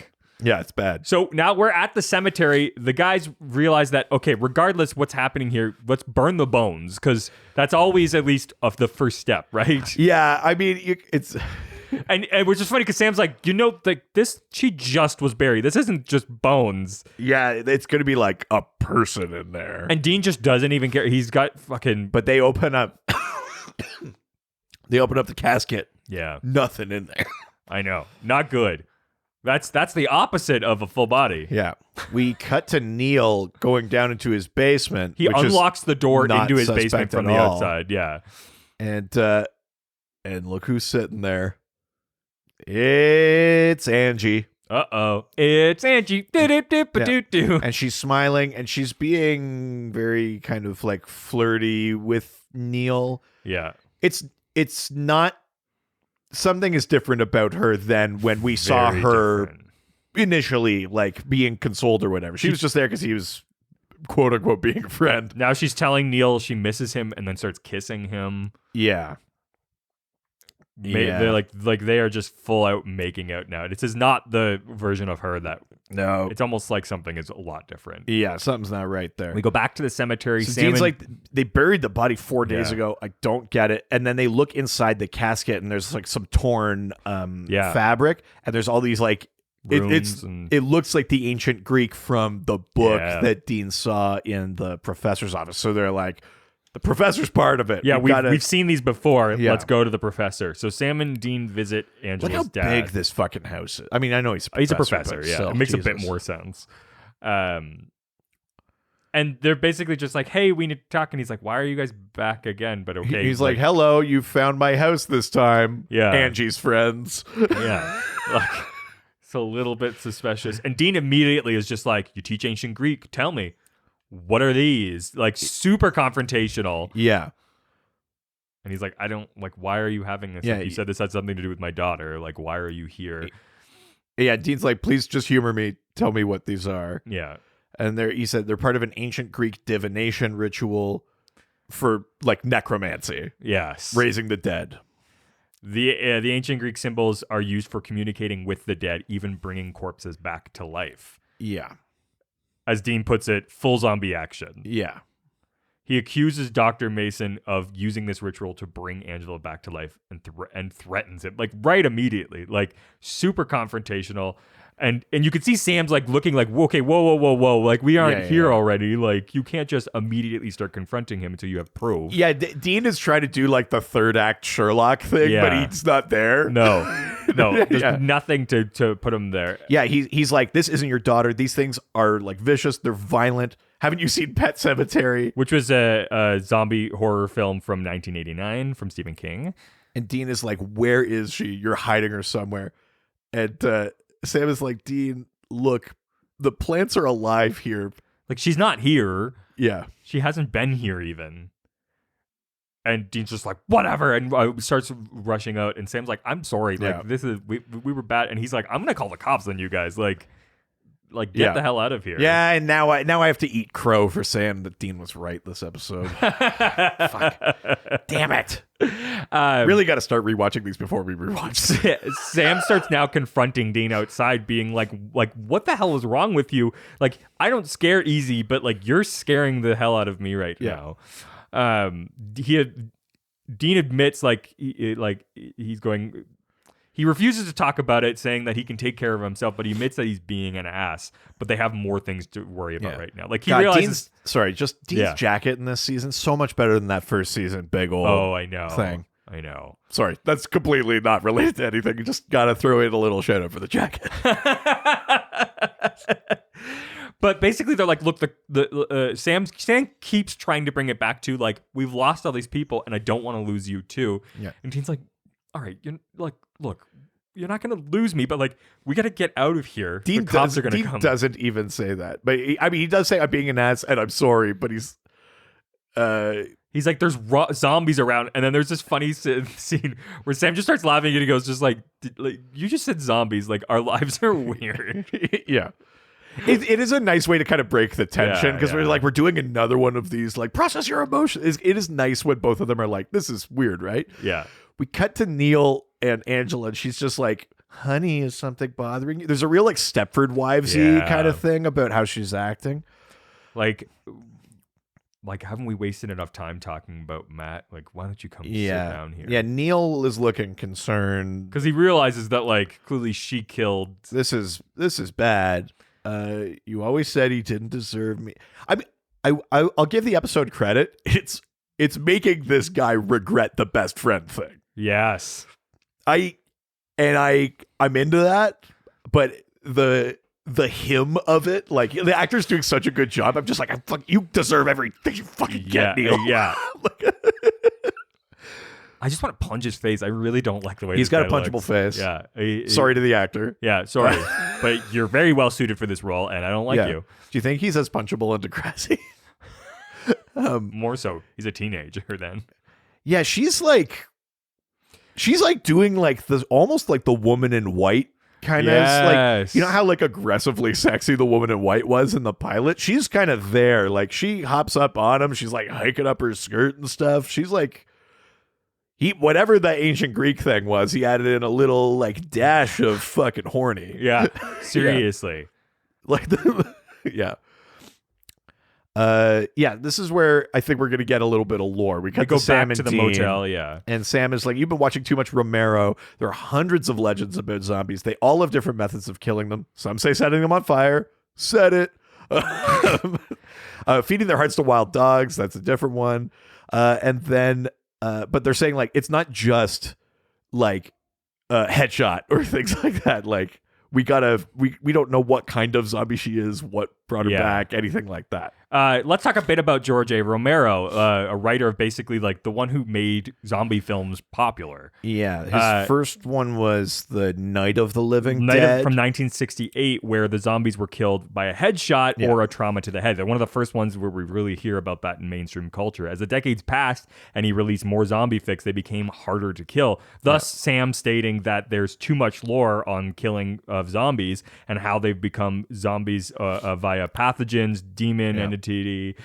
Yeah, it's bad. So now we're at the cemetery. The guys realize that, okay, regardless what's happening here, let's burn the bones, because that's always at least of the first step, right? Yeah, I mean, it's... And which is funny because Sam's like, she just was buried. This isn't just bones. Yeah, it's going to be like a person in there. And Dean just doesn't even care. He's got fucking... But they open up... They open up the casket. Yeah. Nothing in there. I know. Not good. That's the opposite of a full body. Yeah. We cut to Neil going down into his basement. He which is unlocks the door not into his suspect basement from at the all. outside. Yeah. And look who's sitting there. It's Angie. Uh-oh. It's Angie. Do-do-do-ba-do-do. And she's smiling and she's being very kind of like flirty with Neil. Yeah. It's not, something is different about her than when we saw Very her different. initially like being consoled or whatever. She was just there because he was quote unquote being a friend. Now she's telling Neil she misses him and then starts kissing him. Yeah. They're like they are just full out making out now. This is not the version of her that. No. It's almost like something is a lot different. Yeah, something's not right there. We go back to the cemetery. So Sam Dean's and- like, they buried the body 4 days Yeah. ago. I don't get it. And then they look inside the casket and there's like some torn fabric. And there's all these like, Runes and- it looks like the ancient Greek from the book Yeah. that Dean saw in the professor's office. So they're like, the professor's part of it. Yeah, gotta- we've seen these before. Yeah. Let's go to the professor. So Sam and Dean visit Angela's Look how dad. big this fucking house is. I mean, I know he's a He's a professor. professor, but yeah. still, It makes a bit Jesus. more sense. And they're basically just like, hey, we need to talk. And he's like, why are you guys back again? But okay. He's like, hello, you found my house this time. Yeah. Angie's friends. yeah. Like, it's a little bit suspicious. And Dean immediately is just like, you teach ancient Greek. Tell me, what are these? Like, super confrontational. Yeah. And he's like, I don't, like, why are you having this? Yeah, You said this had something to do with my daughter. Like, why are you here? Yeah, Dean's like, please just humor me. Tell me what these are. Yeah. And he said they're part of an ancient Greek divination ritual for like necromancy, Yes. raising the dead. The ancient Greek symbols are used for communicating with the dead, even bringing corpses back to life. Yeah. As Dean puts it, full zombie action. Yeah. He accuses Dr. Mason of using this ritual to bring Angela back to life and threatens him, like right immediately, like super confrontational. And you can see Sam's like looking like, okay, whoa. Like, we aren't here already. Like, you can't just immediately start confronting him until you have proof. Yeah, Dean is trying to do like the third act Sherlock thing, but Yeah. he's not there. No, there's Yeah. nothing to put him there. Yeah, he's like, this isn't your daughter. These things are like vicious. They're violent. Haven't you seen Pet Sematary? Which was a zombie horror film from 1989 from Stephen King. And Dean is like, where is she? You're hiding her somewhere. And Sam is like, Dean, look, the plants are alive here. Like, she's not here. Yeah. She hasn't been here even. And Dean's just like, whatever, and starts rushing out. And Sam's like, I'm sorry. Like, Yeah. this is we were bad. And he's like, I'm gonna call the cops on you guys. Like get the hell out of here. Yeah, and now I have to eat crow for saying that Dean was right this episode. Fuck. Damn it. Really got to start rewatching these before we rewatch. Sam starts now confronting Dean outside, being like, what the hell is wrong with you? Like, I don't scare easy, but like, you're scaring the hell out of me right now. Dean admits he refuses to talk about it, saying that he can take care of himself, but he admits that he's being an ass, but they have more things to worry about right now. Like, he realizes... Dean's jacket in this season, so much better than that first season big old I know. thing. I know. Sorry, that's completely not related to anything. You just got to throw in a little shout out for the jacket. But basically, they're like, look, Sam keeps trying to bring it back to, like, we've lost all these people, and I don't want to lose you too. Yeah. And Dean's like, all right, you're like, look, you're not going to lose me, but like, we got to get out of here. The cops are going to come. Dean doesn't even say that, but he does say I'm being an ass and I'm sorry, but he's like, there's zombies around, and then there's this funny scene where Sam just starts laughing, and he goes, just like, you just said zombies, like, our lives are weird. Yeah. It is a nice way to kind of break the tension because Yeah. we're doing another one of these, like, process your emotions. It is nice when both of them are like, this is weird, right? Yeah. We cut to Neil and Angela, and she's just like, honey, is something bothering you? There's a real like Stepford Wives-y kind of thing about how she's acting. Like, haven't we wasted enough time talking about Matt? Like, why don't you come sit down here? Yeah, Neil is looking concerned. Because he realizes that, like, clearly she killed... This is bad. You always said he didn't deserve me. I mean, I'll give the episode credit. It's making this guy regret the best friend thing. Yes. I'm into that, but the hymn of it, like the actor's doing such a good job. I'm just like, you deserve everything you fucking get, Neil. Yeah. I just want to punch his face. I really don't like the way He's this got a guy punchable looks. face. Yeah. Sorry to the actor. Yeah, sorry. But you're very well suited for this role, and I don't like Yeah. you. Do you think he's as punchable in Degrassi? More so. He's a teenager then. Yeah, she's like doing like the almost like the Woman in White kind of like, Yes. you know how like aggressively sexy the Woman in White was in the pilot? She's kind of there. Like she hops up on him. She's like hiking up her skirt and stuff. She's like, whatever the ancient Greek thing was, he added in a little like dash of fucking horny. Yeah, seriously. Like yeah. This is where I think we're gonna get a little bit of lore. We They cut go to Sam back and to the Dean, motel, yeah. and Sam is like, "You've been watching too much Romero. There are hundreds of legends about zombies. They all have different methods of killing them. Some say setting them on fire. Set it. Feeding their hearts to wild dogs. That's a different one. And then, but they're saying like it's not just like headshot or things like that. Like we don't know what kind of zombie she is, what brought her back, anything like that. Let's talk a bit about George A. Romero, a writer of basically like the one who made zombie films popular. Yeah, his first one was The Night of the Living Dead From 1968, where the zombies were killed by a headshot or a trauma to the head. They're one of the first ones where we really hear about that in mainstream culture. As the decades passed and he released more zombie fics, they became harder to kill. Thus, Sam stating that there's too much lore on killing of zombies and how they've become zombies via pathogens, demon entity,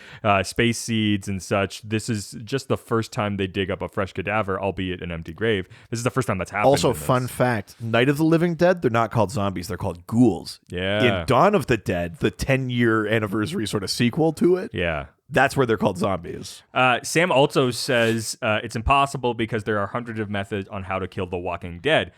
space seeds and such. This is just the first time they dig up a fresh cadaver, albeit an empty grave. This is the first time that's happened. Also, fun fact, Night of the Living Dead, they're not called zombies, they're called ghouls. Yeah. In Dawn of the Dead, the 10-year anniversary sort of sequel to it, Yeah. that's where they're called zombies. Sam also says it's impossible because there are hundreds of methods on how to kill the Walking Dead.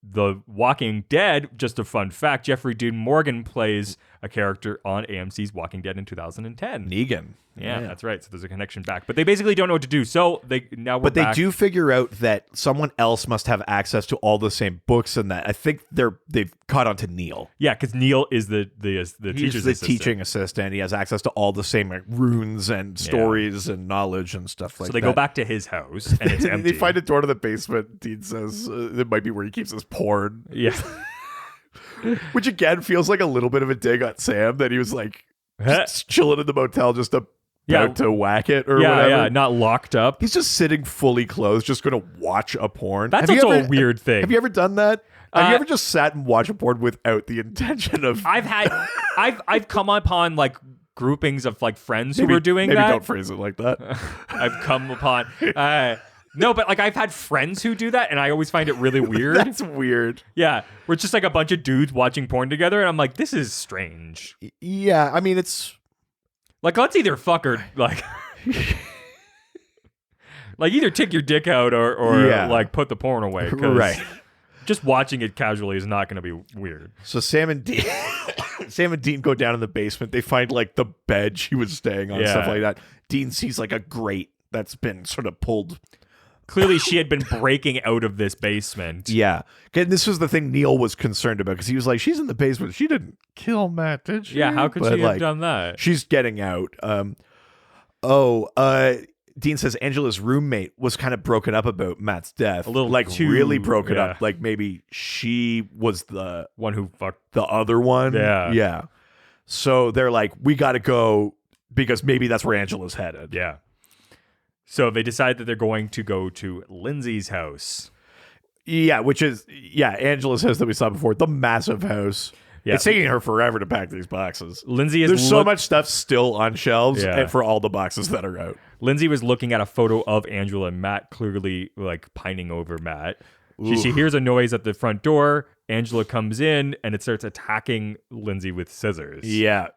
The Walking Dead, just a fun fact, Jeffrey Dean Morgan plays a character on AMC's Walking Dead in 2010. Negan. Yeah, that's right. So there's a connection back. But they basically don't know what to do. So they They do figure out that someone else must have access to all the same books and that. I think they've caught on to Neil. Yeah, because Neil is the teacher's assistant. Teaching assistant. He has access to all the same like, runes and stories and knowledge and stuff like that. So they go back to his house and it's empty. They find a door to the basement. Dean says it might be where he keeps his porn. Yeah. Which again feels like a little bit of a dig on Sam that he was like just chilling in the motel just about to whack it or whatever. Yeah, not locked up. He's just sitting fully clothed, just going to watch a porn. That's also a weird thing. Have you ever done that? Have you ever just sat and watched a porn without the intention of... I've come upon like groupings of like friends who were doing maybe that. Don't phrase it like that. I've come upon... no, but like I've had friends who do that and I always find it really weird. That's weird. Yeah, we're just like a bunch of dudes watching porn together and I'm like, this is strange. Yeah, I mean, it's... Like, let's either fuck or like... like either take your dick out or like put the porn away. Right. Just watching it casually is not going to be weird. So Sam and Dean go down in the basement. They find like the bed she was staying on, stuff like that. Dean sees like a grate that's been sort of pulled. Clearly, she had been breaking out of this basement. Yeah. And this was the thing Neil was concerned about because he was like, she's in the basement. She didn't kill Matt, did she? Yeah, how could she have done that? She's getting out. Dean says Angela's roommate was kind of broken up about Matt's death. A little like too, really broken up. Like maybe she was the one who fucked the other one. Yeah. Yeah. So they're like, we got to go because maybe that's where Angela's headed. Yeah. So they decide that they're going to go to Lindsay's house. Yeah, which is, Angela's house that we saw before, the massive house. Yeah. It's taking her forever to pack these boxes. There's so much stuff still on shelves and for all the boxes that are out. Lindsay was looking at a photo of Angela and Matt, clearly like pining over Matt. She hears a noise at the front door. Angela comes in and it starts attacking Lindsay with scissors. Yeah.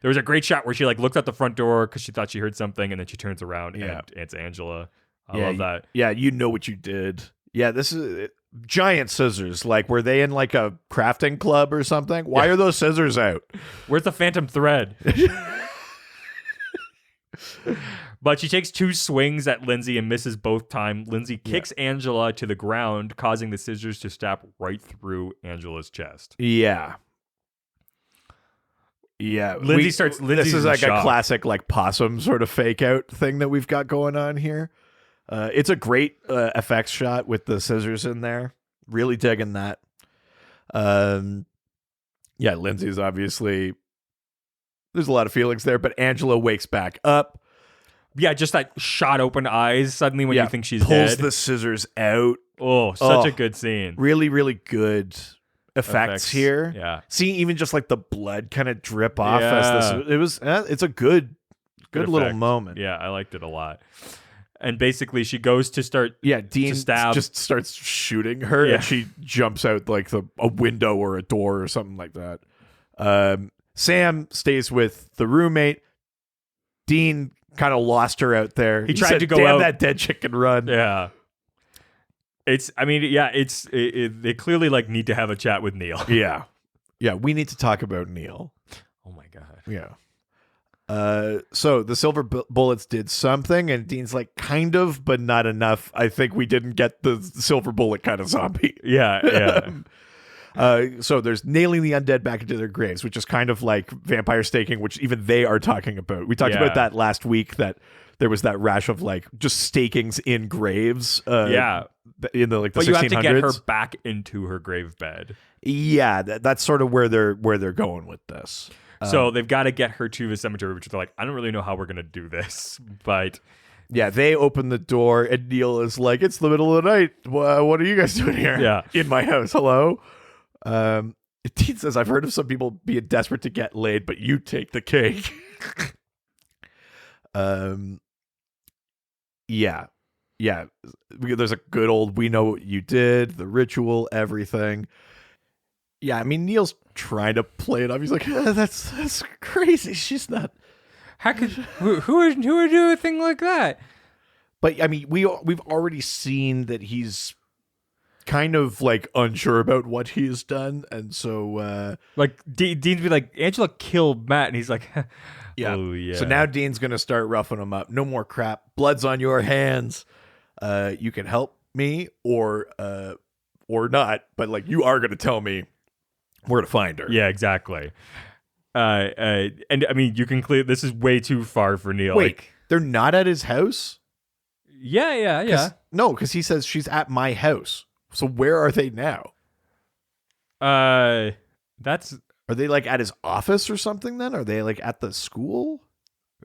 There was a great shot where she like looked out the front door because she thought she heard something, and then she turns around and it's Angela. I love that. Yeah, you know what you did. Yeah, this is giant scissors. Like, were they in like a crafting club or something? Why are those scissors out? Where's the phantom thread? But she takes 2 swings at Lindsay and misses both time. Lindsay kicks Angela to the ground, causing the scissors to stab right through Angela's chest. Yeah. Yeah. Lindsay's this is in like shock. a classic like possum sort of fake out thing that we've got going on here. It's a great effects shot with the scissors in there. Really digging that. Yeah, Lindsay's obviously, there's a lot of feelings there, but Angela wakes back up. Yeah, just like shot open eyes suddenly when you think she's pulls dead. the scissors out. Oh, such a good scene. Really, really good effects here. Yeah. See, even just like the blood kind of drip off Yeah. it's a good little effect. moment. Yeah, I liked it a lot. And basically, she goes to start. Yeah, Dean stab. just starts shooting her, Yeah. and she jumps out like a window or a door or something like that. Sam stays with the roommate. Dean kind of lost her out there. He tried said, to go "Damn out." that dead chicken run." Yeah. They clearly like need to have a chat with Neil. Yeah. We need to talk about Neil. Oh my God. Yeah. So the silver bullets did something, and Dean's like, kind of, but not enough. I think we didn't get the silver bullet kind of zombie. Yeah. So there's nailing the undead back into their graves, which is kind of like vampire staking, which even they are talking about. We talked Yeah. about that last week, that there was that rash of like just stakings in graves. Yeah. In the But you have to 1600s. get her back into her grave bed. Yeah, that's sort of where they're going with this. So they've got to get her to the cemetery, which they're like, I don't really know how we're going to do this. But Yeah, they open the door, and Neil is like, "It's the middle of the night. What are you guys doing here? Yeah. In my house. Hello." Dean says, "I've heard of some people being desperate to get laid, but you take the cake." Yeah. There's a good old "we know what you did," the ritual, everything. Yeah, I mean, Neil's trying to play it up. He's like, "That's crazy. She's not." how could who would do a thing like that? But I mean, we've already seen that he's kind of like unsure about what he has done, and so Like Dean'd be like, Angela killed Matt, and he's like, yeah. Oh yeah. So now Dean's gonna start roughing him up. No more crap. Blood's on your hands. You can help me or not, but like you are gonna tell me where to find her. Yeah, exactly. And I mean, you can clear. This is way too far for Neil. Wait, Like, they're not at his house? yeah. No, because he says she's at my house. So where are they now? That's. Are they like at his office or something then? Are they like at the school?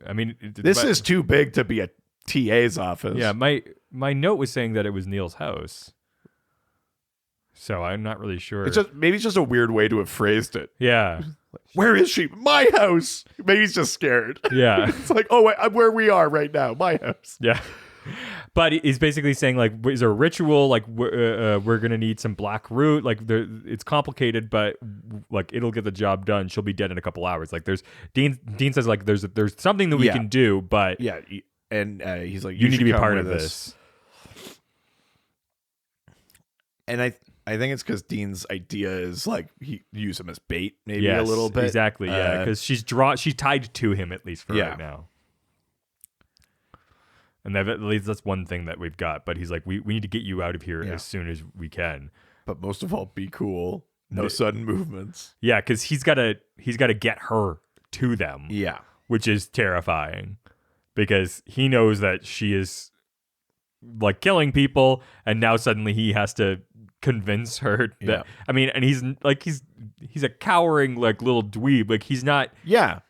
I mean, This is too big to be a TA's office. Yeah, my note was saying that it was Neil's house. So I'm not really sure. Maybe it's just a weird way to have phrased it. Yeah. Where is she? My house. Maybe he's just scared. Yeah. It's like, oh, wait, I'm where we are right now. My house. Yeah. But he's basically saying, like, is there a ritual? Like, we're going to need some black root. Like, it's complicated, but, like, it'll get the job done. She'll be dead in a couple hours. Like, Dean says, like, there's something that we can do, but Yeah. And he's like, you need to be should come part of with this. And I think it's because Dean's idea is like he use him as bait, maybe Yes, a little bit. Exactly, yeah. Because she's tied to him, at least for right now. And at least that's one thing that we've got. But he's like, we need to get you out of here as soon as we can. But most of all, be cool. No sudden movements. Yeah, because he's gotta get her to them. Yeah. Which is terrifying. Because he knows that she is like killing people, and now suddenly he has to convince her that I mean, and he's a cowering like little dweeb. Like he's not gonna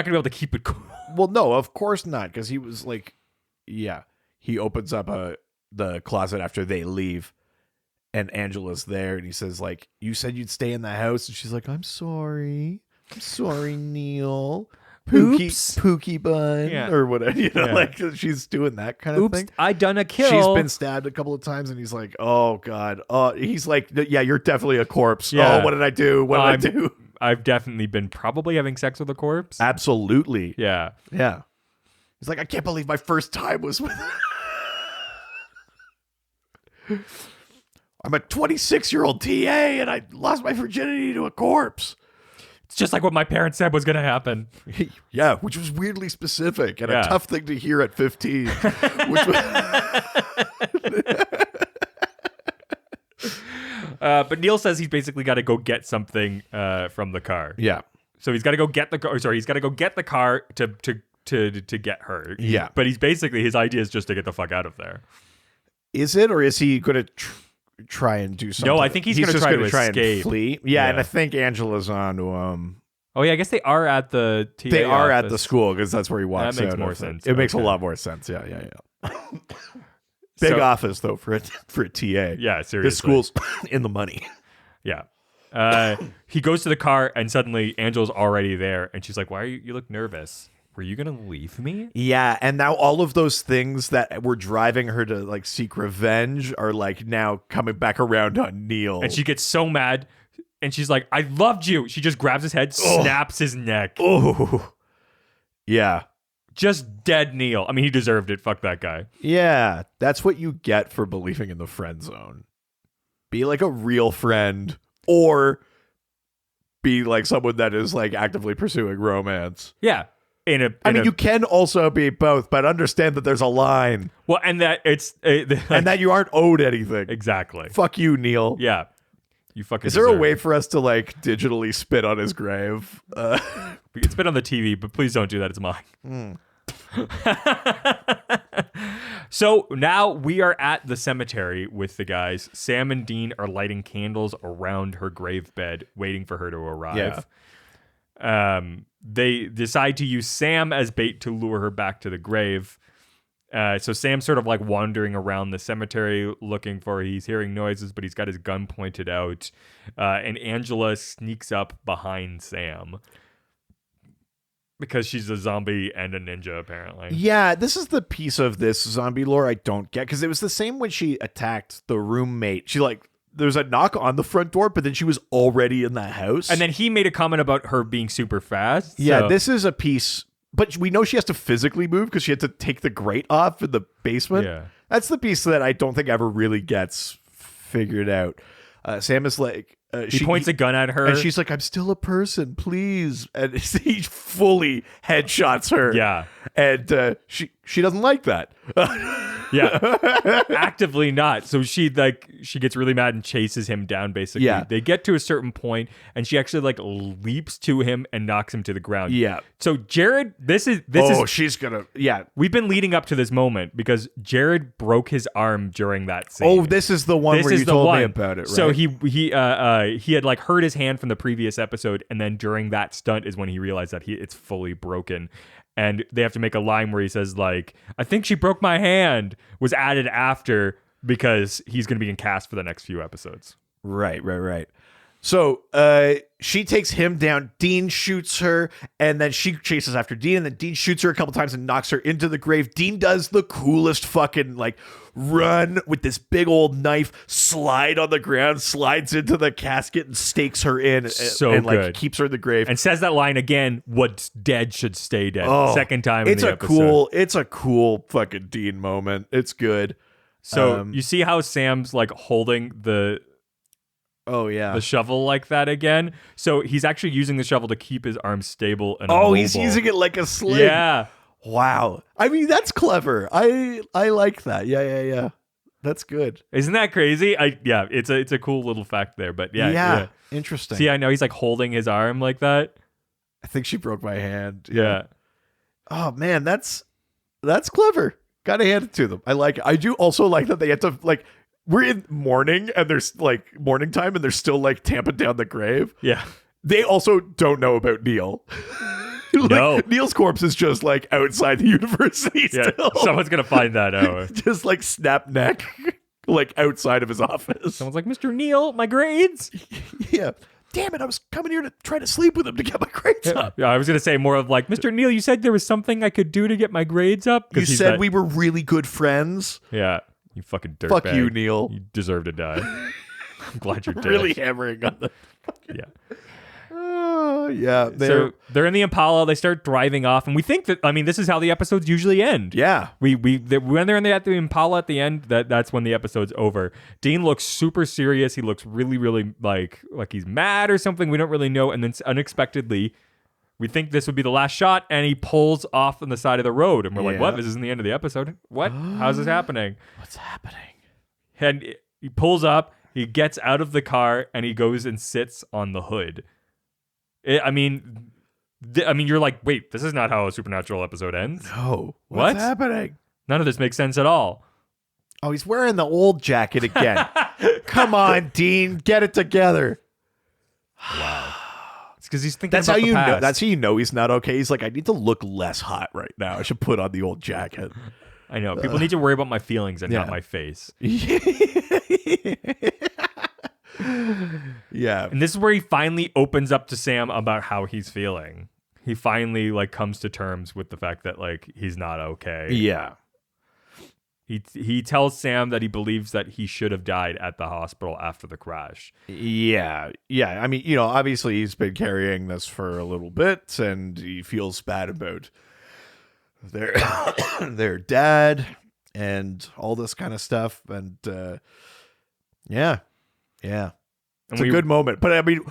be able to keep it cool. Well, no, of course not, because he was like, he opens up the closet after they leave, and Angela's there, and he says like, "You said you'd stay in the house," and she's like, "I'm sorry, Neil." Pookie bun or whatever, like she's doing that kind of thing. I done a kill. She's been stabbed a couple of times, and he's like, "Oh God!" He's like, "Yeah, you're definitely a corpse." Yeah. Oh, what did I do? What did I do? I've definitely been probably having sex with a corpse. Absolutely. Yeah. He's like, "I can't believe my first time was with." I'm a 26-year-old TA, and I lost my virginity to a corpse. It's just like what my parents said was going to happen. Yeah, which was weirdly specific and Yeah. a tough thing to hear at 15. Which But Neil says he's basically got to go get something from the car. yeah. So he's got to go get the car. Sorry, he's got to go get the car to get her. Yeah. But he's basically, his idea is just to get the fuck out of there. Is it, or is he going to try and do something? No, I think he's gonna just try to gonna escape. and flee. Yeah, and Yeah. I think Angela's on to him. Oh yeah, I guess they are at the TA They are at office. the school because that's where he walks That makes out more of. sense. It makes a Okay. lot more sense. Yeah. Big So- office though for a TA. Yeah, seriously. This school's in the money. Yeah. He goes to the car and suddenly Angela's already there and she's like, "Why are you look nervous? Were you going to leave me?" Yeah, and now all of those things that were driving her to like seek revenge are like now coming back around on Neil. And she gets so mad and she's like, "I loved you." She just grabs his head, snaps his neck. oh, yeah, Just dead Neil. I mean, he deserved it. Fuck that guy. yeah. That's what you get for believing in the friend zone. Be like a real friend, or be like someone that is like actively pursuing romance. Yeah. I mean, you can also be both, but understand that there's a line well, and that it's and that you aren't owed anything. exactly. Fuck you, Neil. Yeah. You fucking. Is there a deserve way it. for us to like digitally spit on his grave? It's been on the TV, but please don't do that. It's mine. So now we are at the cemetery with the guys. Sam and Dean are lighting candles around her grave bed, waiting for her to arrive. They decide to use Sam as bait to lure her back to the grave. So Sam's sort of like wandering around the cemetery looking for her. He's hearing noises, but he's got his gun pointed out. And Angela sneaks up behind Sam because she's a zombie and a ninja, apparently. Yeah, this is the piece of this zombie lore I don't get, because it was the same when she attacked the roommate. She like, there's a knock on the front door, but then she was already in the house. And then he made a comment about her being super fast. yeah, so- this is a piece, but we know she has to physically move because she had to take the grate off in the basement. Yeah. That's the piece that I don't think ever really gets figured out. Sam is like, he points a gun at her. and she's like, "I'm still a person, please." And he fully headshots her. Yeah. and she doesn't like that. Yeah. Actively not. So she gets really mad and chases him down, basically. Yeah. They get to a certain point and she actually like leaps to him and knocks him to the ground. Yeah. So Jared, this is She's gonna. Yeah. we've been leading up to this moment because Jared broke his arm during that scene. Oh, this is the one This where is you the told one. me about it, right? So he had like hurt his hand from the previous episode, and then during that stunt is when he realized that it's fully broken. And they have to make a line where he says like, "I think she broke my hand," was added after because he's going to be in cast for the next few episodes. Right. So she takes him down. Dean shoots her, and then she chases after Dean, and then Dean shoots her a couple times and knocks her into the grave. Dean does the coolest fucking like run with this big old knife, slide on the ground, slides into the casket and stakes her in, So and like good. keeps her in the grave. And says that line again, "What's dead should stay dead." Oh, Second time in it's the a episode. it's a cool fucking Dean moment. It's good. So you see how Sam's like holding the Oh yeah. shovel like that again. So he's actually using the shovel to keep his arm stable and Oh, he's mobile. using it like a sling. Yeah. Wow. I mean, that's clever. I like that. Yeah. That's good. Isn't that crazy? It's a cool little fact there, but yeah. Interesting. See, I know he's like holding his arm like that. I think she broke my hand. Yeah. Oh man, that's clever. Gotta hand it to them. I like it. I do also like that they had to like, we're in morning and there's like morning time and they're still like tamping down the grave. Yeah. They also don't know about Neil. Like, No. Neil's corpse is just like outside the university Yeah. still. Someone's gonna find that out. Just like snap neck, like outside of his office. Someone's like, "Mr. Neil, my grades." Yeah. Damn it, I was coming here to try to sleep with him to get my grades up. Yeah, I was gonna say more of like, "Mr. Neil, you said there was something I could do to get my grades up." You 'Cause he's said that- we were really good friends. Yeah. You fucking dirtbag. Fuck you, Neil. You deserve to die. I'm glad you're dead. Really hammering on the... Yeah. Yeah. So they're in the Impala. They start driving off, and we think that, I mean, this is how the episodes usually end. Yeah. When they're at the Impala at the end, that's when the episode's over. Dean looks super serious. He looks really, really like he's mad or something. We don't really know. And then unexpectedly, we think this would be the last shot, and he pulls off on the side of the road, and we're like, "What? This isn't the end of the episode. What? How's this happening? What's happening?" And he pulls up. He gets out of the car, and he goes and sits on the hood. I mean, you're like, wait, this is not how a Supernatural episode ends. No. What's happening? None of this makes sense at all. Oh, he's wearing the old jacket again. Come on, Dean, get it together. Wow. It's because he's thinking That's about how the you know. past. That's how you know he's not okay. He's like, I need to look less hot right now. I should put on the old jacket. I know. People need to worry about my feelings and not my face. Yeah. And this is where he finally opens up to Sam about how he's feeling. He finally comes to terms with the fact that he's not okay. Yeah. He tells Sam that he believes that he should have died at the hospital after the crash. Yeah. Yeah. I mean, obviously he's been carrying this for a little bit, and he feels bad about their dad and all this kind of stuff. And yeah. It's a good moment. But I mean,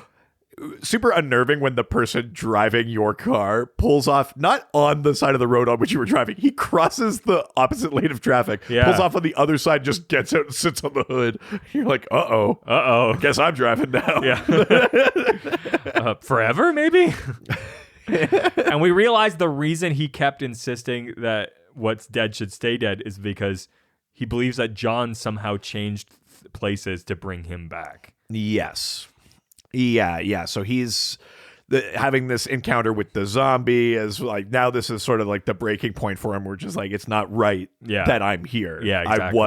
super unnerving when the person driving your car pulls off, not on the side of the road on which you were driving. He crosses the opposite lane of traffic, pulls off on the other side, just gets out and sits on the hood. You're like, uh-oh. Guess I'm driving now. Yeah. Forever, maybe? And we realize the reason he kept insisting that what's dead should stay dead is because he believes that John somehow changed places to bring him back. Yes. Yeah. So he's having this encounter with the zombie as now this is sort of the breaking point for him, where just it's not right that I'm here. Yeah, exactly.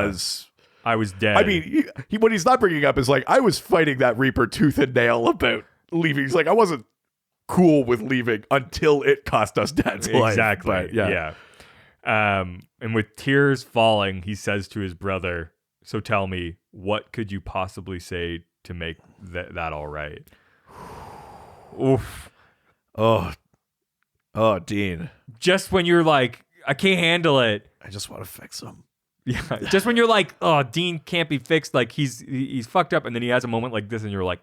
I was dead. I mean, what he's not bringing up is I was fighting that Reaper tooth and nail about leaving. He's like, I wasn't cool with leaving until it cost us Dad's life. Exactly. But, yeah. And with tears falling, he says to his brother, "So tell me, what could you possibly say to make that all right?" Oof. Oh, Dean. Just when you're like, I can't handle it. I just want to fix him. Yeah. Just when you're like, oh, Dean can't be fixed. He's fucked up. And then he has a moment like this, and you're like,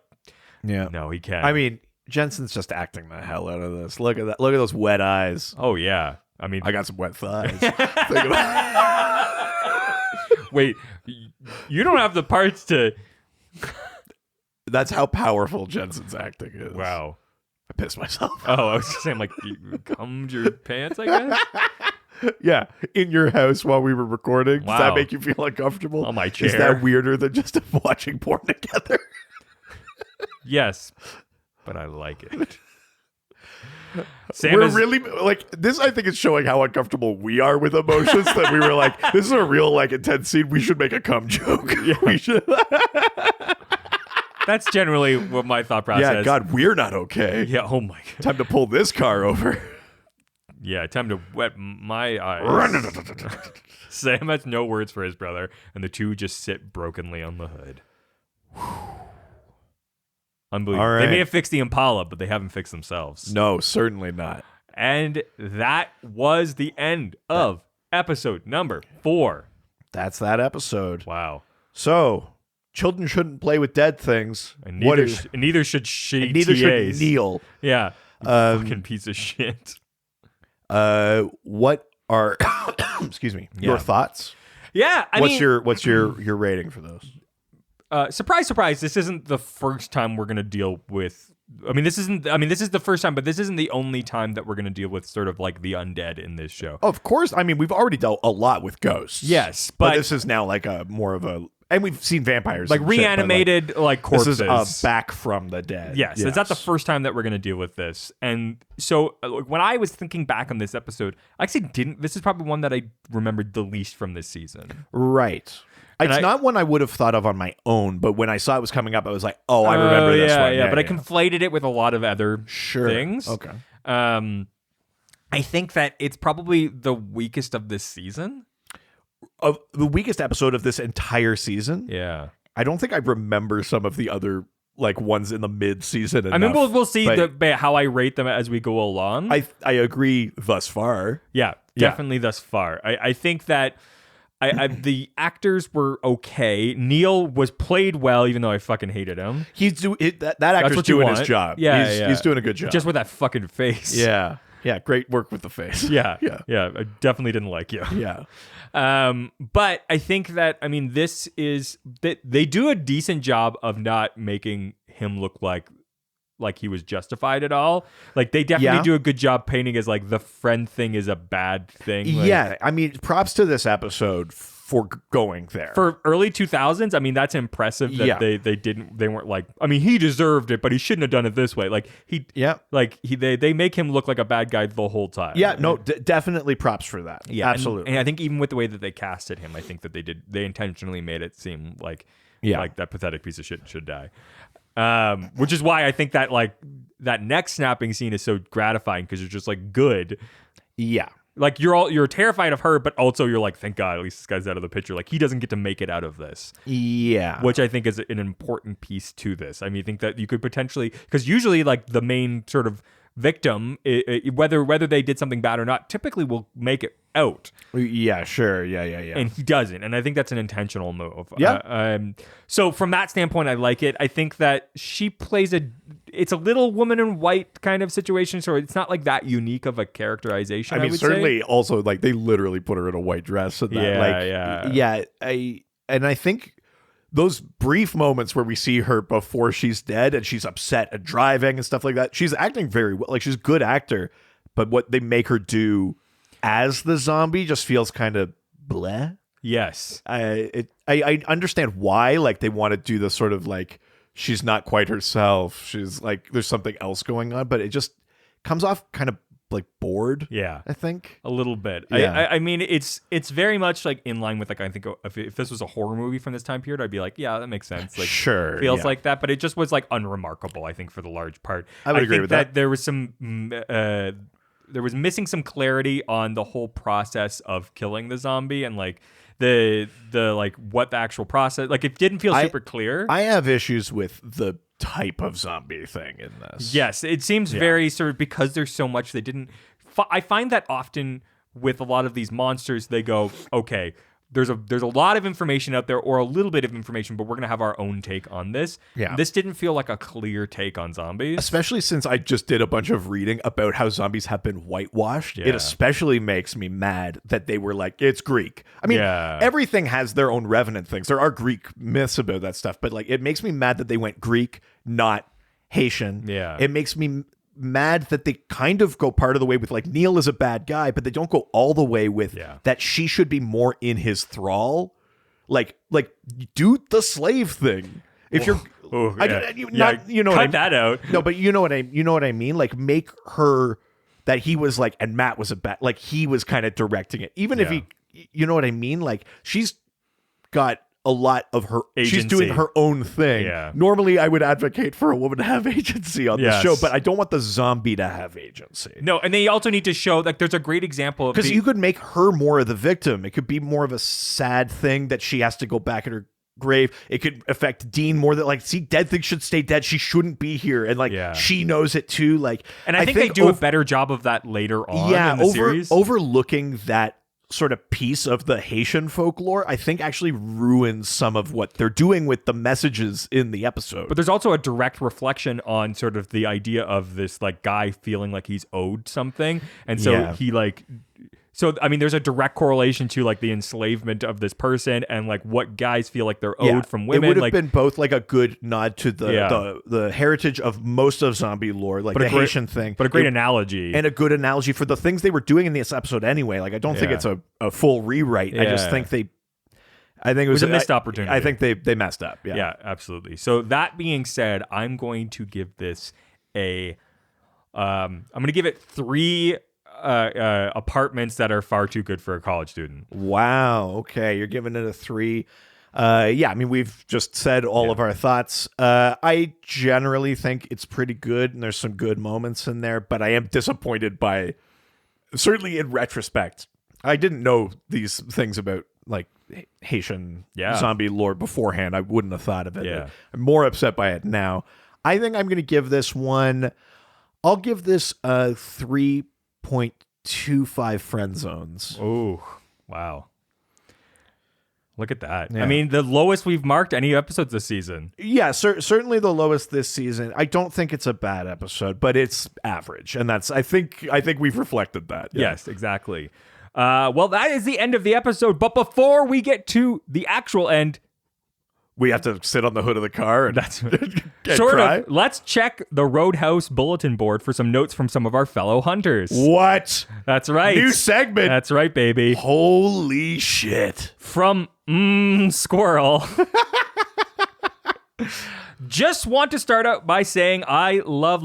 yeah, no, he can't. I mean, Jensen's just acting the hell out of this. Look at that. Look at those wet eyes. Oh, yeah. I mean, I got some wet thighs. Wait, you don't have the parts to. That's how powerful Jensen's acting is. Wow. I pissed myself. Oh, I was just saying, you cummed your pants, I guess? Yeah, in your house while we were recording. Wow. Does that make you feel uncomfortable? On my chair. Is that weirder than just watching porn together? Yes, but I like it. We're really this. I think is showing how uncomfortable we are with emotions. That we were like, this is a real intense scene. We should make a cum joke. Yeah. We should. That's generally what my thought process. Yeah, God, we're not okay. Yeah. Oh my God. Time to pull this car over. Yeah, time to wet my eyes. Sam has no words for his brother, and the two just sit brokenly on the hood. Unbelievable. All right. They may have fixed the Impala, but they haven't fixed themselves. No, certainly not. And that was the end of episode number 4. That's that episode. Wow. So, children shouldn't play with dead things. And neither should she. Neither should Neil. Yeah. Fucking piece of shit. What are excuse me, your thoughts? Yeah, what's your rating for those? Surprise, surprise! This isn't the first time we're gonna deal with. This is the first time, but this isn't the only time that we're gonna deal with sort of the undead in this show. Of course, we've already dealt a lot with ghosts. Yes, but this is now a more of a, and we've seen vampires, reanimated corpses. This is back from the dead. Yes, it's not the first time that we're gonna deal with this. And so when I was thinking back on this episode, I actually this is probably one that I remembered the least from this season. Right. It's not one I would have thought of on my own, but when I saw it was coming up, I was like, "Oh, I remember this one." Yeah, but I conflated it with a lot of other things. Okay. I think that it's probably the weakest of this season. Of the weakest episode of this entire season. Yeah. I don't think I remember some of the other like ones in the mid-season. I mean, we'll see but how I rate them as we go along. I agree thus far. Yeah, definitely thus far. I think that the actors were okay. Neil was played well, even though I fucking hated him. That actor's doing his job. Yeah, he's doing a good job. Just with that fucking face. Yeah. Yeah, great work with the face. Yeah. I definitely didn't like you. Yeah. But I think that, I mean, this is that they do a decent job of not making him look like he was justified at all. Like, they definitely do a good job painting as like the friend thing is a bad thing. Like, yeah, I mean, props to this episode for going there. For early 2000s, I mean, that's impressive that they weren't like, I mean, he deserved it, but he shouldn't have done it this way. Like they make him look like a bad guy the whole time. Yeah, no, definitely props for that. Yeah, absolutely. And I think even with the way that they casted him, I think that they intentionally made it seem like that pathetic piece of shit should die. Which is why I think that like that neck snapping scene is so gratifying, because you're just like, good. Yeah. Like you're terrified of her, but also you're like, thank God, at least this guy's out of the picture. Like, he doesn't get to make it out of this. Yeah. Which I think is an important piece to this. I mean, I think that you could potentially, because usually like the main sort of victim, whether they did something bad or not, typically will make it out. Yeah, sure. Yeah. And he doesn't. And I think that's an intentional move. Yeah. So from that standpoint, I like it. I think that she plays it's a little woman in white kind of situation. So it's not like that unique of a characterization. I mean, certainly also like they literally put her in a white dress. And that, I think those brief moments where we see her before she's dead and she's upset and driving and stuff like that, she's acting very well. Like, she's a good actor, but what they make her do as the zombie just feels kind of bleh. Yes. I understand why, like, they want to do the sort of like, she's not quite herself. She's like, there's something else going on, but it just comes off kind of like bored. Yeah, I think a little bit. Yeah. I mean, it's very much like in line with like, I think if this was a horror movie from this time period, I'd be like, yeah, that makes sense. Like, sure, feels like that, but it just was like unremarkable, I think, for the large part. I would agree with that. There was some there was missing some clarity on the whole process of killing the zombie, and like the like what the actual process, like, it didn't feel super clear. I have issues with the type of zombie thing in this. Yes, it seems very sort of, because there's so much they didn't. I find that often with a lot of these monsters, they go, okay, there's a lot of information out there, or a little bit of information, but we're gonna have our own take on this. Yeah, this didn't feel like a clear take on zombies, especially since I just did a bunch of reading about how zombies have been whitewashed. It especially makes me mad that they were like, it's Greek. I mean, everything has their own revenant things. There are Greek myths about that stuff, but like, it makes me mad that they went Greek, not Haitian. Yeah, it makes me mad that they kind of go part of the way with like, Neil is a bad guy, but they don't go all the way with that she should be more in his thrall. Like do the slave thing. If you're cut that out. No, but you know what I mean? Like, make her that he was like, and Matt was a bad, like, he was kind of directing it. Even if he, you know what I mean? Like, she's got a lot of her agency. She's doing her own thing. Yeah. Normally I would advocate for a woman to have agency on the show, but I don't want the zombie to have agency. No, and they also need to show, like, there's a great example of, because you could make her more of the victim. It could be more of a sad thing that she has to go back in her grave. It could affect Dean more, that like, see, dead things should stay dead. She shouldn't be here, and like she knows it too. Like, and I think they do a better job of that later on in the series. Overlooking that sort of piece of the Haitian folklore, I think, actually ruins some of what they're doing with the messages in the episode. But there's also a direct reflection on sort of the idea of this like guy feeling like he's owed something, and so he like. So, I mean, there's a direct correlation to like the enslavement of this person and like what guys feel like they're owed from women. It would have been both like a good nod to the heritage of most of zombie lore, like the Haitian thing. But a great analogy. And a good analogy for the things they were doing in this episode anyway. Like, I don't think it's a full rewrite. I just think it was a missed opportunity. I think they messed up. Yeah, absolutely. So that being said, I'm going to give this I'm going to give it 3 apartments that are far too good for a college student. Wow. Okay, you're giving it a 3. I mean, we've just said all of our thoughts. I generally think it's pretty good, and there's some good moments in there, but I am disappointed by, certainly in retrospect, I didn't know these things about like Haitian Yeah. zombie lore beforehand, I wouldn't have thought of it. Yeah. I'm more upset by it now. I think I'm going to give this one. I'll give this 3.25 friend zones. Oh, wow. Look at that. Yeah. I mean, the lowest we've marked any episodes this season. Yeah, certainly the lowest this season. I don't think it's a bad episode, but it's average, and that's I think we've reflected that. Yeah. Yes, exactly. Well, that is the end of the episode. But before we get to the actual end, We have to sit on the hood of the car and that's and sort cry? of. Let's check the Roadhouse bulletin board for some notes from some of our fellow hunters. What? That's right. New segment. That's right, baby. Holy shit. From Squirrel. Just want to start out by saying I love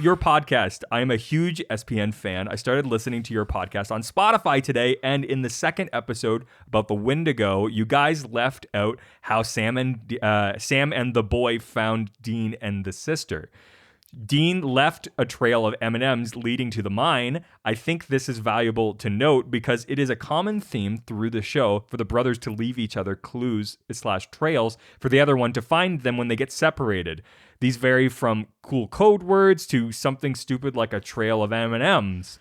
your podcast. I am a huge SPN fan. I started listening to your podcast on Spotify today, and in the second episode about the Wendigo, you guys left out how Sam and the boy found Dean and the sister. Dean left a trail of M&Ms leading to the mine. I think this is valuable to note because it is a common theme through the show for the brothers to leave each other clues/trails for the other one to find them when they get separated. These vary from cool code words to something stupid like a trail of M&Ms.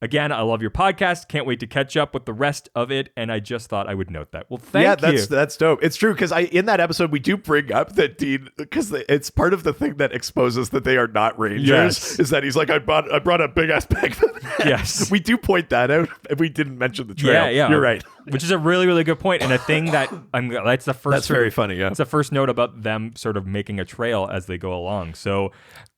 Again, I love your podcast. Can't wait to catch up with the rest of it. And I just thought I would note that. Well, thank you. That's dope. It's true because in that episode we do bring up that Dean, because it's part of the thing that exposes that they are not rangers. Yes. Is that he's like, I brought a big ass bag. Yes. We do point that out, and we didn't mention the trail. Yeah. You're right. Which is a really, really good point, and a thing that that's the first. That's very funny. Yeah, it's the first note about them sort of making a trail as they go along. So,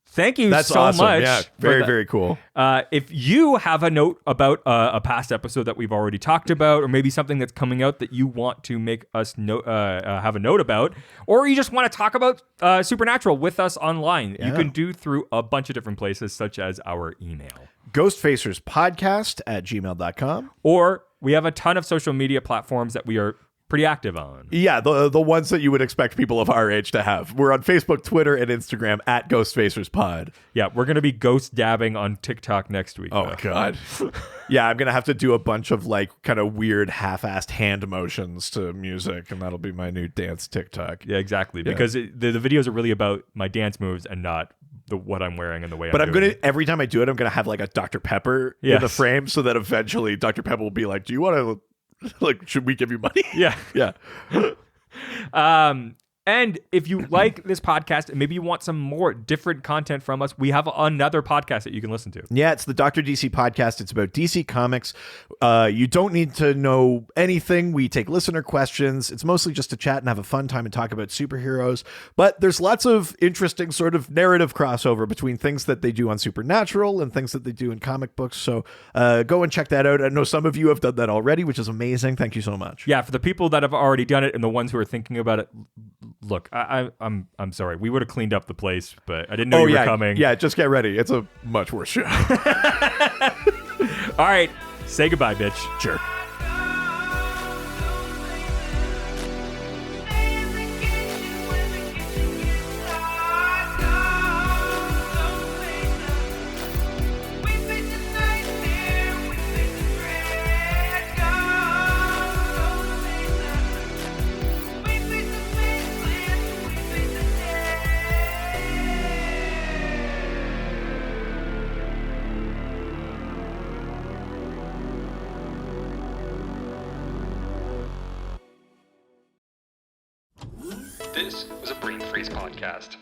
thank you that's so awesome. much. Yeah, very cool. If you have a note about a past episode that we've already talked about, or maybe something that's coming out that you want to make us have a note about, or you just want to talk about Supernatural with us online, you can do through a bunch of different places, such as our email. Ghostfacerspodcast@gmail.com. Or we have a ton of social media platforms that we are pretty active on. Yeah, the ones that you would expect people of our age to have. We're on Facebook, Twitter, and Instagram @GhostfacersPod. Yeah, we're going to be ghost dabbing on TikTok next week. Oh, God. Yeah, I'm going to have to do a bunch of like kind of weird half-assed hand motions to music, and that'll be my new dance TikTok. Yeah, exactly. Because the videos are really about my dance moves and not what I'm wearing and the way But I'm I'm doing going to, every time I do it, I'm going to have like a Dr. Pepper in the frame so that eventually Dr. Pepper will be like, do you want to, like, should we give you money? Yeah. Yeah. And if you like this podcast and maybe you want some more different content from us, we have another podcast that you can listen to. Yeah, it's the Dr. DC podcast. It's about DC Comics. You don't need to know anything. We take listener questions. It's mostly just to chat and have a fun time and talk about superheroes. But there's lots of interesting sort of narrative crossover between things that they do on Supernatural and things that they do in comic books. So go and check that out. I know some of you have done that already, which is amazing. Thank you so much. Yeah, for the people that have already done it and the ones who are thinking about it, look, I'm sorry. We would have cleaned up the place, but I didn't know you were coming. Yeah, just get ready. It's a much worse show. All right, say goodbye, bitch. Sure. This was a Brain Freeze podcast.